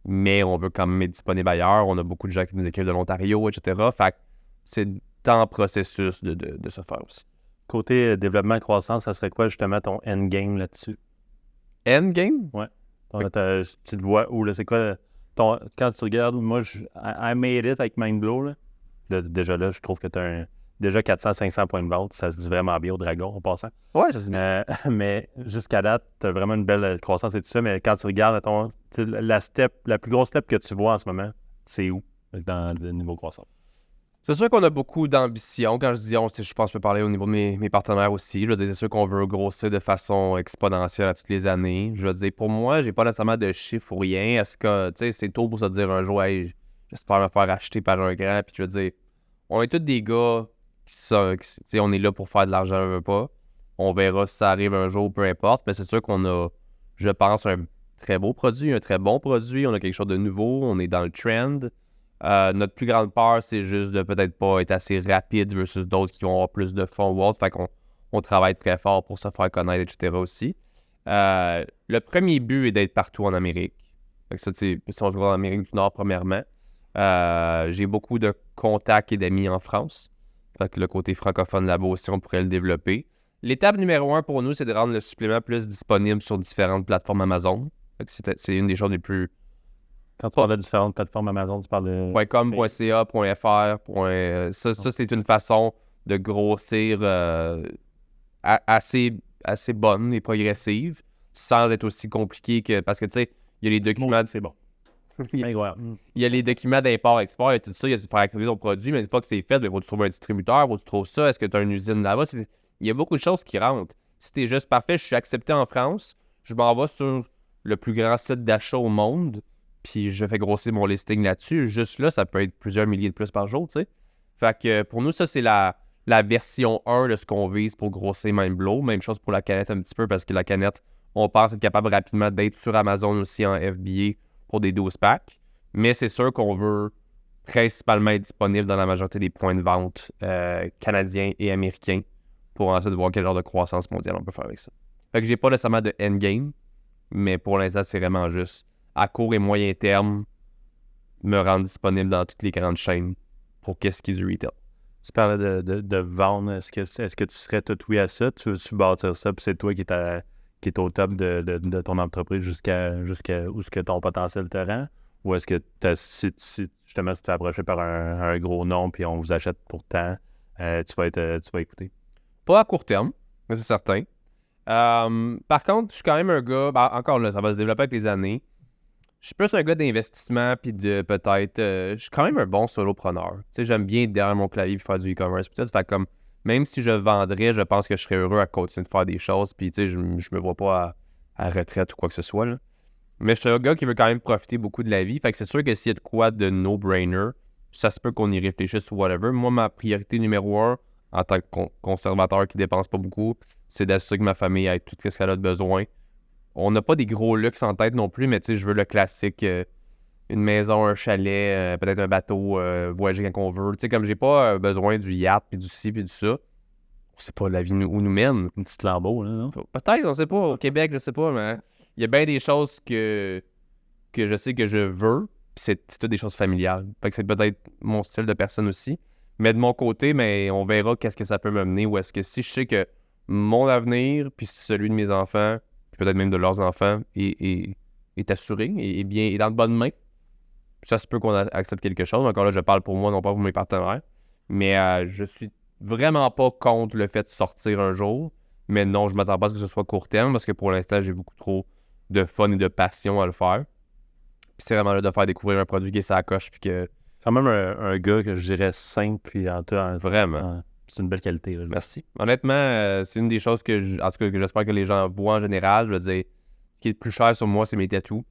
Mais on veut quand même être disponible ailleurs. On a beaucoup de gens qui nous écrivent de l'Ontario, etc. Fait que c'est en processus de se faire aussi. Côté développement et croissance, ça serait quoi justement ton endgame là-dessus? Endgame? Ouais. Tu te vois où, là? C'est quoi quand tu regardes, moi, I made it avec Mindblow, là. Déjà là, je trouve que tu as déjà 400-500 points de vente. Ça se dit vraiment bien au Dragon, en passant. Ouais, ça se dit bien. Mais jusqu'à date, tu as vraiment une belle croissance et tout ça. Mais quand tu regardes, la plus grosse step que tu vois en ce moment, c'est où dans le niveau croissance? C'est sûr qu'on a beaucoup d'ambition. Quand je dis on, je pense que je peux parler au niveau de mes partenaires aussi. C'est sûr qu'on veut grossir de façon exponentielle à toutes les années. Je veux dire, pour moi, j'ai pas nécessairement de chiffre ou rien. Est-ce que, tu sais, c'est tôt pour se dire un jour, hey, j'espère me faire acheter par un grand. Puis je veux dire, on est tous des gars qui on est là pour faire de l'argent, on veut pas. On verra si ça arrive un jour, peu importe. Mais c'est sûr qu'on a, je pense, un très beau produit, un très bon produit. On a quelque chose de nouveau. On est dans le trend. Notre plus grande peur, c'est juste de peut-être pas être assez rapide versus d'autres qui vont avoir plus de fonds ou autre. Fait qu'on travaille très fort pour se faire connaître, etc. aussi. Le premier but est d'être partout en Amérique. Fait que ça, si on se voit en Amérique du Nord, premièrement. J'ai beaucoup de contacts et d'amis en France. Fait que le côté francophone là-bas aussi, on pourrait le développer. L'étape numéro 1 pour nous, c'est de rendre le supplément plus disponible sur différentes plateformes Amazon. Fait que c'est une des choses les plus... Quand tu parles de différentes plateformes Amazon, tu parles de... .com, .ca, .fr, ça, c'est une façon de grossir assez bonne et progressive, sans être aussi compliqué que... Parce que, tu sais, il y a les documents... C'est bon. Il y a les documents d'import-export et tout ça, il y a tu faire activer ton produit, mais une fois que c'est fait, il faut que tu trouves un distributeur, il faut que tu trouves ça, est-ce que tu as une usine là-bas? Il y a beaucoup de choses qui rentrent. Si t'es juste parfait, je suis accepté en France, je m'en vais sur le plus grand site d'achat au monde, puis je fais grossir mon listing là-dessus. Juste là, ça peut être plusieurs milliers de plus par jour, tu sais. Fait que pour nous, ça, c'est la version 1 de ce qu'on vise pour grossir Mindblow. Même chose pour la canette un petit peu, parce que la canette, on pense être capable rapidement d'être sur Amazon aussi en FBA pour des 12 packs. Mais c'est sûr qu'on veut principalement être disponible dans la majorité des points de vente canadiens et américains pour ensuite voir quel genre de croissance mondiale on peut faire avec ça. Fait que j'ai pas nécessairement de endgame, mais pour l'instant, c'est vraiment juste à court et moyen terme, me rendre disponible dans toutes les grandes chaînes pour qu'est-ce qui est du retail. Tu parlais de vendre. Est-ce que tu serais tout oui à ça? Tu veux bâtir ça, puis c'est toi qui est au top de ton entreprise jusqu'à où ce que ton potentiel te rend? Ou est-ce que si justement tu te fais approcher par un gros nom puis on vous achète pour tant, tu vas écouter? Pas à court terme, mais c'est certain. Par contre, je suis quand même un gars, encore là, ça va se développer avec les années. Je suis plus un gars d'investissement, puis de peut-être... je suis quand même un bon solopreneur. Tu sais, j'aime bien être derrière mon clavier puis faire du e-commerce. Peut-être, fait comme, même si je vendrais, je pense que je serais heureux à continuer de faire des choses, puis tu sais, je me vois pas à retraite ou quoi que ce soit, là. Mais je suis un gars qui veut quand même profiter beaucoup de la vie. Fait que c'est sûr que s'il y a de quoi de no-brainer, ça se peut qu'on y réfléchisse ou whatever. Moi, ma priorité numéro 1, en tant que conservateur qui dépense pas beaucoup, c'est d'assurer que ma famille ait tout ce qu'elle a de besoin. On n'a pas des gros luxes en tête non plus, mais tu sais, je veux le classique, une maison, un chalet, peut-être un bateau, voyager quand on veut. Tu sais, comme j'ai pas besoin du yacht, puis du ci, puis du ça. On sait pas la vie où nous mène. Une petite lambeau, là, non? Peut-être, on sait pas. Au Québec, je sais pas, mais il y a bien des choses que je sais que je veux, puis c'est toutes des choses familiales. Fait que c'est peut-être mon style de personne aussi. Mais de mon côté, mais on verra qu'est-ce que ça peut me mener, ou est-ce que si je sais que mon avenir, puis celui de mes enfants, puis peut-être même de leurs enfants, est assuré, est dans de bonnes mains, ça se peut qu'on accepte quelque chose. Encore là, je parle pour moi, non pas pour mes partenaires. Mais je suis vraiment pas contre le fait de sortir un jour. Mais non, je m'attends pas à ce que ce soit court terme, parce que pour l'instant, j'ai beaucoup trop de fun et de passion à le faire. Puis c'est vraiment là de faire découvrir un produit qui est sa coche, puis que... C'est quand même un gars que je dirais simple, puis en tout cas... Vraiment. C'est une belle qualité. Là. Merci. Honnêtement, c'est une des choses en tout cas, que j'espère que les gens voient en général. Je veux dire, ce qui est le plus cher sur moi, c'est mes tatous.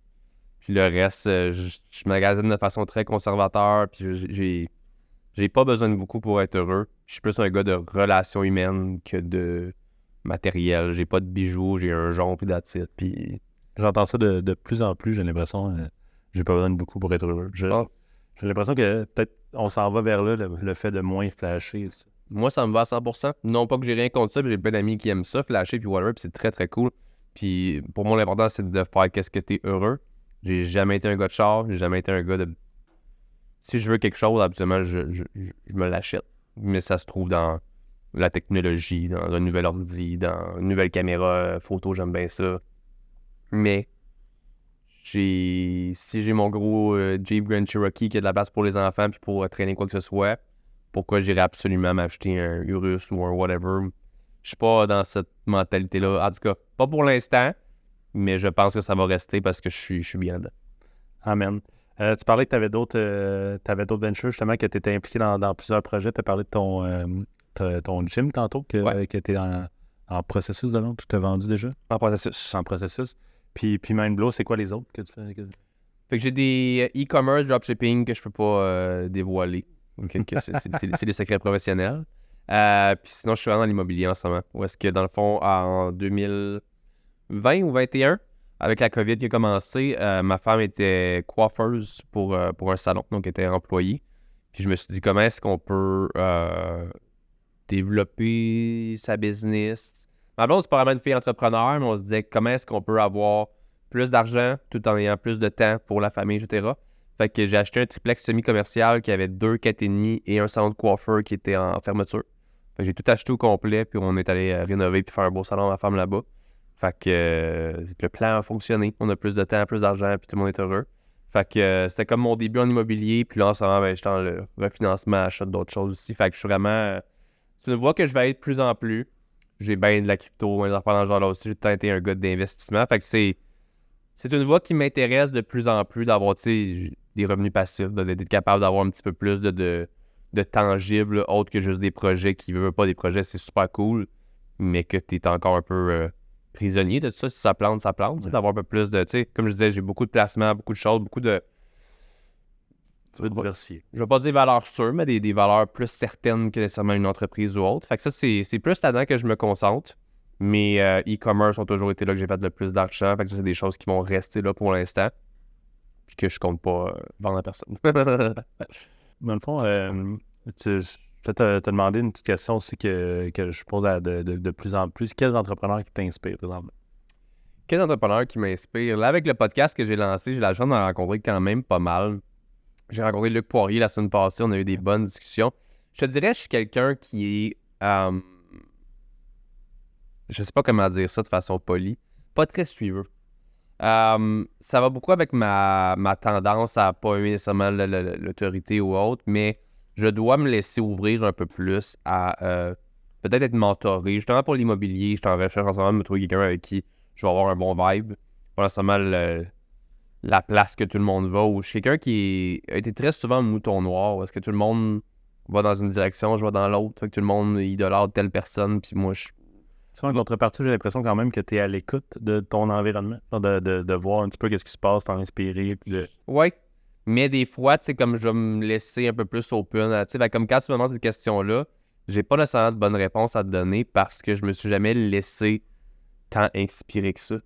Puis le reste, je magasine de façon très conservateur, puis j'ai pas besoin de beaucoup pour être heureux. Je suis plus un gars de relations humaines que de matériel. J'ai pas de bijoux, j'ai un jonc, puis that's it, puis... J'entends ça de plus en plus, j'ai l'impression... j'ai pas besoin de beaucoup pour être heureux. J'ai l'impression que peut-être on s'en va vers là, le fait de moins flasher. Ça. Moi, ça me va à 100%. Non pas que j'ai rien contre ça, puis j'ai plein d'amis qui aiment ça, flasher, puis whatever, puis c'est très, très cool. Puis pour moi, l'important, c'est de faire qu'est-ce que t'es heureux. J'ai jamais été un gars de char, j'ai jamais été un gars de... Si je veux quelque chose, absolument, je me l'achète. Mais ça se trouve dans la technologie, dans un nouvel ordi, dans une nouvelle caméra photo, j'aime bien ça. Mais si j'ai mon gros Jeep Grand Cherokee qui a de la place pour les enfants puis pour traîner quoi que ce soit, pourquoi j'irais absolument m'acheter un Urus ou un whatever? Je suis pas dans cette mentalité-là. En tout cas, pas pour l'instant, mais je pense que ça va rester parce que je suis bien dedans. Amen. Tu parlais que tu avais d'autres ventures, justement, que tu étais impliqué dans plusieurs projets. Tu as parlé de ton gym tantôt, que tu es en processus de vente. Tu as vendu déjà? En processus. En processus. Puis Mindblow, c'est quoi les autres que tu fais? Fait que j'ai des e-commerce, dropshipping que je peux pas dévoiler. Okay, c'est des secrets professionnels. Puis sinon, je suis vraiment dans l'immobilier en ce moment. Où est-ce que, dans le fond, en 2020 ou 2021, avec la COVID qui a commencé, ma femme était coiffeuse pour un salon, donc elle était employée. Puis je me suis dit, comment est-ce qu'on peut développer sa business? Ma blonde, c'est pas vraiment une fille entrepreneur, mais on se disait, comment est-ce qu'on peut avoir plus d'argent tout en ayant plus de temps pour la famille, etc. Fait que j'ai acheté un triplex semi-commercial qui avait 2 4,5 et un salon de coiffeur qui était en fermeture. Fait que j'ai tout acheté au complet, puis on est allé rénover puis faire un beau salon à ma femme là-bas. Fait que le plan a fonctionné. On a plus de temps, plus d'argent, puis tout le monde est heureux. Fait que c'était comme mon début en immobilier, puis là, en ce moment, j'étais dans le refinancement, achat d'autres choses aussi. Fait que je suis vraiment... C'est une voie que je vais être de plus en plus. J'ai bien de la crypto, des affaires dans ce genre-là aussi. J'ai tout été un gars d'investissement. Fait que c'est une voie qui m'intéresse de plus en plus d'avoir, tu sais, des revenus passifs, d'être capable d'avoir un petit peu plus de tangibles, autre que juste des projets qui ne veulent pas des projets, c'est super cool, mais que tu es encore un peu prisonnier de ça. Si ça plante, ça plante. Ouais. D'avoir un peu plus de, tu sais, comme je disais, j'ai beaucoup de placements, beaucoup de choses, beaucoup de... diversifier. Je vais pas dire valeurs sûres, mais des valeurs plus certaines que nécessairement une entreprise ou autre. Fait que ça, c'est plus là-dedans que je me concentre. Mes e-commerce ont toujours été là que j'ai fait le plus d'argent. Fait que ça, c'est des choses qui vont rester là pour l'instant. Puis que je compte pas vendre à personne. Dans le fond, je vais te demander une petite question aussi que je pose de plus en plus. Quels entrepreneurs qui t'inspirent, par exemple? Quels entrepreneurs qui m'inspirent? Là, avec le podcast que j'ai lancé, j'ai la chance d'en rencontrer quand même pas mal. J'ai rencontré Luc Poirier la semaine passée. On a eu des bonnes discussions. Je te dirais, je suis quelqu'un qui est... je sais pas comment dire ça de façon polie. Pas très suiveux. Ça va beaucoup avec ma tendance à pas aimer nécessairement l'autorité ou autre, mais je dois me laisser ouvrir un peu plus à peut-être être mentoré. Justement pour l'immobilier, je suis en recherche en ce moment de me trouver quelqu'un avec qui je vais avoir un bon vibe. Pas nécessairement la place que tout le monde va. Ou je suis quelqu'un qui a été très souvent mouton noir. Est-ce que tout le monde va dans une direction, je vais dans l'autre. Fait que tout le monde idolâtre telle personne. Puis moi, je... En contrepartie, j'ai l'impression quand même que tu es à l'écoute de ton environnement. De voir un petit peu qu'est-ce qui se passe, t'en inspirer. Puis Ouais. Mais des fois, tu sais, comme je vais me laisser un peu plus open, tu sais, comme quand tu me demandes cette question-là, j'ai pas nécessairement de bonne réponse à te donner parce que je me suis jamais laissé tant inspirer que ça.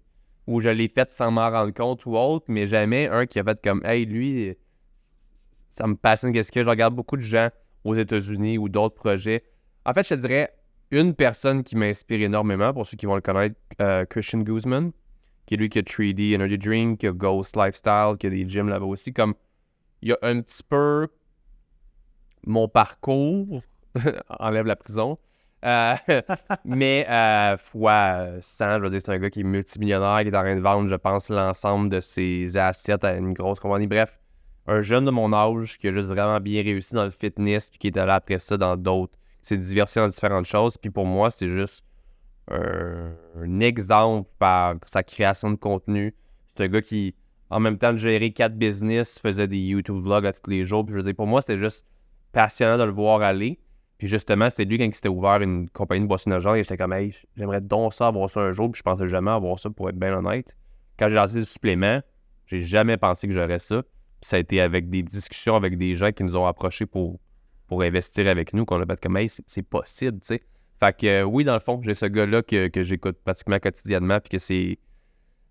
Ou je l'ai fait sans m'en rendre compte ou autre, mais jamais un qui a fait comme « Hey, lui, ça me passionne qu'est-ce que je regarde beaucoup de gens aux États-Unis ou d'autres projets. » En fait, je te dirais une personne qui m'inspire énormément, pour ceux qui vont le connaître, Christian Guzman, qui est lui qui a 3D Energy Drink, qui a Ghost Lifestyle, qui a des gyms là-bas aussi. Comme, il y a un petit peu mon parcours, enlève la prison, mais fois 100, je veux dire, c'est un gars qui est multimillionnaire, qui est en train de vendre, je pense, l'ensemble de ses assets à une grosse compagnie. Bref, un jeune de mon âge qui a juste vraiment bien réussi dans le fitness, puis qui est allé après ça dans d'autres, qui s'est diversifié dans différentes choses. Puis pour moi, c'est juste un exemple par sa création de contenu. C'est un gars qui, en même temps de gérer 4 business, faisait des YouTube vlogs à tous les jours. Puis je veux dire, pour moi, c'était juste passionnant de le voir aller. Puis justement, c'est lui quand il s'était ouvert une compagnie de boissons de genre, et j'étais comme, hey, j'aimerais donc ça avoir ça un jour. Puis je pensais jamais avoir ça, pour être bien honnête. Quand j'ai lancé le supplément, j'ai jamais pensé que j'aurais ça. Puis ça a été avec des discussions avec des gens qui nous ont approchés pour investir avec nous, qu'on a fait comme, hey, c'est possible, tu sais. Fait que oui, dans le fond, j'ai ce gars-là que j'écoute pratiquement quotidiennement, puis que c'est...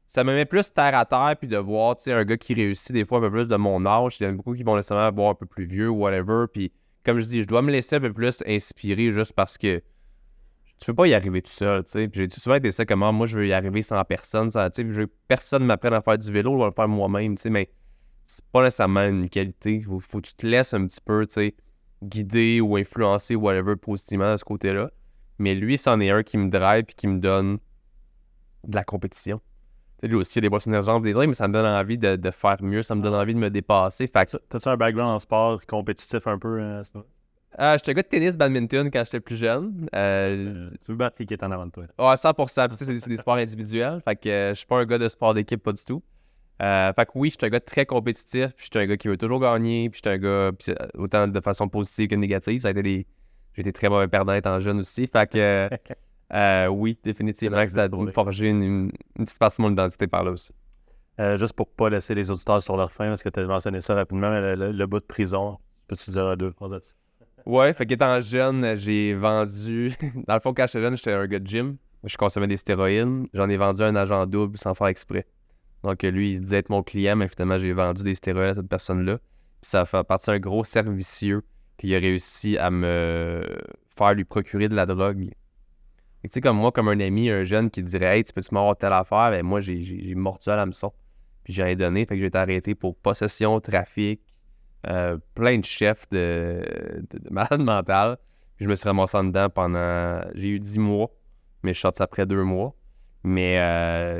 Ça me met plus terre à terre, puis de voir, tu sais, un gars qui réussit des fois un peu plus de mon âge. Il y en a beaucoup qui vont nécessairement voir un peu plus vieux ou whatever, puis comme je dis, je dois me laisser un peu plus inspirer juste parce que tu peux pas y arriver tout seul, tu sais. Puis j'ai souvent été ça, comment moi, je veux y arriver sans personne, tu sais, je veux que personne m'apprenne à faire du vélo, je vais le faire moi-même, tu sais, mais c'est pas nécessairement une qualité. Faut que tu te laisses un petit peu, tu sais, guider ou influencer, whatever, positivement de ce côté-là. Mais lui, c'en est un qui me drive et qui me donne de la compétition. Lui aussi, il y a des boissons énergentes, des trucs, mais ça me donne envie de faire mieux, ça me donne envie de me dépasser. Fait que... T'as-tu un background en sport compétitif un peu? J'étais un gars de tennis, badminton quand j'étais plus jeune. Tu veux battre qui est en avant de toi? Ouais, 100%. Puis, c'est des sports individuels. Fait que je suis pas un gars de sport d'équipe, pas du tout. Fait que oui, je suis un gars très compétitif, puis je suis un gars qui veut toujours gagner, puis je suis un gars, puis autant de façon positive que négative. Ça a été j'ai été très mauvais perdant étant jeune aussi. Fait que oui, définitivement que ça a dû me forger une petite partie de mon identité par là aussi. Juste pour pas laisser les auditeurs sur leur faim, parce que tu as mentionné ça rapidement, mais le bout de prison, peux-tu dire à deux phrases là-dessus? Ouais, fait qu'étant jeune, j'ai vendu... Dans le fond, quand j'étais jeune, j'étais un gars de gym. Je consommais des stéroïdes. J'en ai vendu un agent double sans faire exprès. Donc lui, il se disait être mon client, mais finalement, j'ai vendu des stéroïdes à cette personne-là. Puis ça a fait partie d'un gros servicieux qu'il a réussi à me faire lui procurer de la drogue. Tu sais, comme moi, comme un ami, un jeune qui dirait « Hey, tu peux-tu m'avoir telle affaire? » Ben moi, j'ai mordu à l'hameçon. Puis j'ai rien donné, fait que j'ai été arrêté pour possession, trafic, plein de chefs de malade mental. Puis je me suis ramassé en dedans pendant... J'ai eu 10 mois, mais je suis sorti après 2 mois. Mais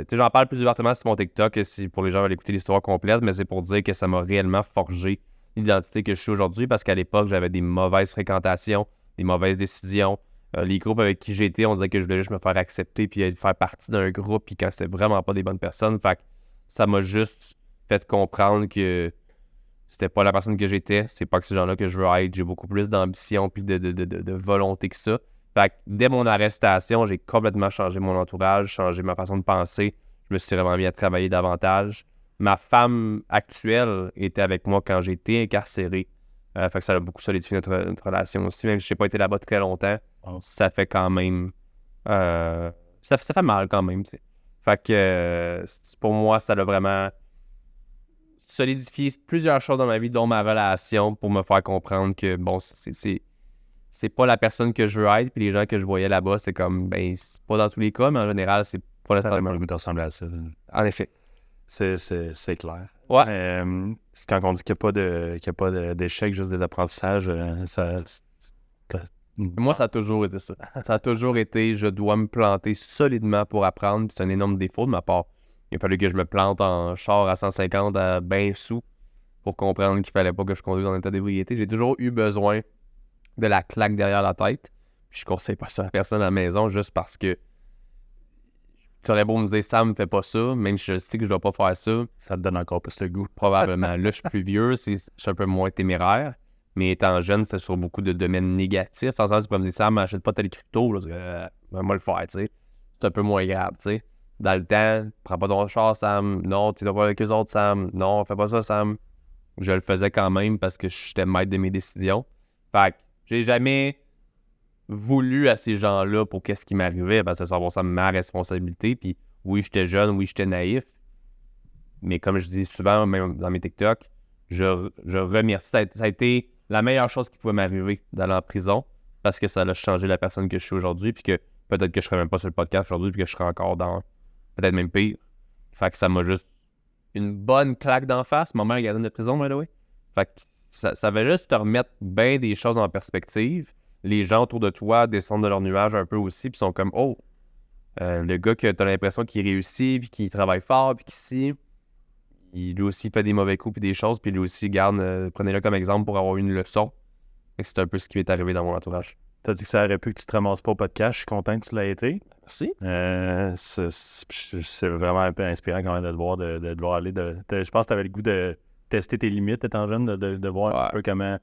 tu sais, j'en parle plus ouvertement sur mon TikTok si pour les gens veulent écouter l'histoire complète, mais c'est pour dire que ça m'a réellement forgé l'identité que je suis aujourd'hui parce qu'à l'époque, j'avais des mauvaises fréquentations, des mauvaises décisions. Les groupes avec qui j'étais, on disait que je voulais juste me faire accepter puis faire partie d'un groupe puis quand c'était vraiment pas des bonnes personnes. Fait que ça m'a juste fait comprendre que c'était pas la personne que j'étais. C'est pas que ces gens-là que je veux être. J'ai beaucoup plus d'ambition puis de volonté que ça. Fait que dès mon arrestation, j'ai complètement changé mon entourage, changé ma façon de penser. Je me suis vraiment mis à travailler davantage. Ma femme actuelle était avec moi quand j'ai été incarcéré. Fait que ça a beaucoup solidifié notre relation aussi. Même si j'ai pas été là-bas très longtemps, ça fait quand même... ça fait mal quand même, tu sais. Fait que pour moi, ça a vraiment solidifié plusieurs choses dans ma vie, dont ma relation, pour me faire comprendre que, bon, c'est pas la personne que je veux être, puis les gens que je voyais là-bas, c'est comme, ben, c'est pas dans tous les cas, mais en général, c'est pas nécessairement... Ça ressemble à ça. En effet. C'est clair. Ouais. C'est quand on dit qu'il n'y a pas d'échec, juste des apprentissages, Moi, ça a toujours été ça. Ça a toujours été, je dois me planter solidement pour apprendre, puis c'est un énorme défaut de ma part. Il a fallu que je me plante en char à 150 à ben sous pour comprendre qu'il fallait pas que je conduise en état d'ébriété. J'ai toujours eu besoin de la claque derrière la tête. Je Puis je conseille pas ça à personne à la maison juste parce que tu aurais beau me dire Sam, fais pas ça, même si je sais que je dois pas faire ça, Ça te donne encore plus le goût. probablement. Là, je suis plus vieux, je suis un peu moins téméraire. Mais étant jeune, c'était sur beaucoup de domaines négatifs. En sens, tu peux me dire Sam, achète pas tel crypto, là, moi le faire, tu sais. C'est un peu moins grave, tu sais. Dans le temps, prends pas ton char, Sam. Non, tu dois pas avec eux autres, Sam. Non, fais pas ça, Sam. Je le faisais quand même parce que j'étais maître de mes décisions. Fait que j'ai jamais voulu à ces gens-là pour qu'est-ce qui m'arrivait parce que c'est 100% ma responsabilité. Puis oui, j'étais jeune, oui, j'étais naïf. Mais comme je dis souvent, même dans mes TikTok, je remercie. Ça a été la meilleure chose qui pouvait m'arriver d'aller en prison parce que ça a changé la personne que je suis aujourd'hui. Puis que peut-être que je serais même pas sur le podcast aujourd'hui puis que je serais encore dans peut-être même pire. Fait que ça m'a juste une bonne claque d'en face. Ma mère est gardienne de prison, by the way. Fait que ça va juste te remettre bien des choses en perspective. Les gens autour de toi descendent de leur nuage un peu aussi, puis sont comme « Oh, le gars que t'as l'impression qu'il réussit, puis qu'il travaille fort, puis qu'ici, lui aussi fait des mauvais coups, puis des choses, puis lui aussi, prenez-le comme exemple pour avoir une leçon. » C'est un peu ce qui m'est arrivé dans mon entourage. T'as dit que ça aurait pu que tu te ramasses pas au podcast. Je suis content que tu l'as été. Merci. C'est vraiment un peu inspirant quand même de te voir, de te voir aller. Je pense que tu avais le goût de tester tes limites étant jeune, de voir un petit peu comment.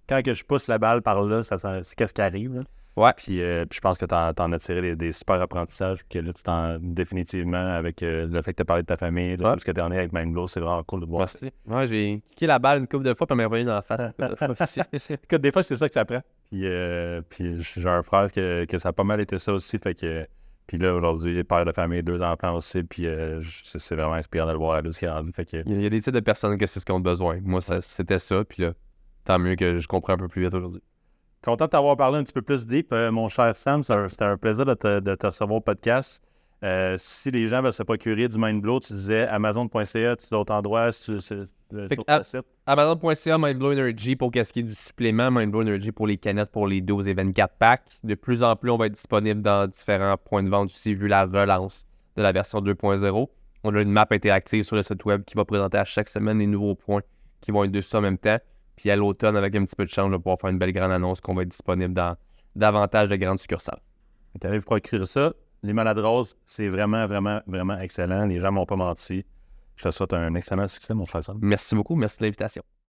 Quand que je pousse la balle par là, c'est qu'est-ce qui arrive. Là. Ouais. Puis je pense que t'en as tiré des super apprentissages. Que là, définitivement, avec le fait que tu as parlé de ta famille, tout ce que tu en es avec Mindblow, c'est vraiment cool de voir. Merci. Ouais, j'ai kické la balle une couple de fois, puis elle m'est revenue dans la face. Écoute, des fois, c'est ça que ça prend. Puis j'ai un frère que ça a pas mal été ça aussi. Fait que. Puis là, aujourd'hui, père de famille, 2 enfants aussi. Puis c'est vraiment inspirant de le voir là, ce qu'il a rendu. Fait que. Il y a des types de personnes que c'est ce qu'ils ont besoin. Moi, c'était ça, puis là, tant mieux que je comprends un peu plus vite aujourd'hui. Content de t'avoir parlé un petit peu plus deep, mon cher Sam. C'était un plaisir de te recevoir au podcast. Si les gens veulent se procurer du Mindblow, tu disais Amazon.ca, tu d'autres endroits sur le site. Amazon.ca, Mindblow Energy pour qu'est-ce qui est du supplément, Mindblow Energy pour les canettes pour les 12 et 24 packs. De plus en plus, on va être disponible dans différents points de vente aussi, vu la relance de la version 2.0. On a une map interactive sur le site web qui va présenter à chaque semaine les nouveaux points qui vont être dessus en même temps. Puis à l'automne, avec un petit peu de change, on va pouvoir faire une belle grande annonce qu'on va être disponible dans davantage de grandes succursales. Tu arrives pour procurer ça. Les malades roses, c'est vraiment, vraiment, vraiment excellent. Les gens m'ont pas menti. Je te souhaite un excellent succès, mon frère Sam. Merci beaucoup. Merci de l'invitation.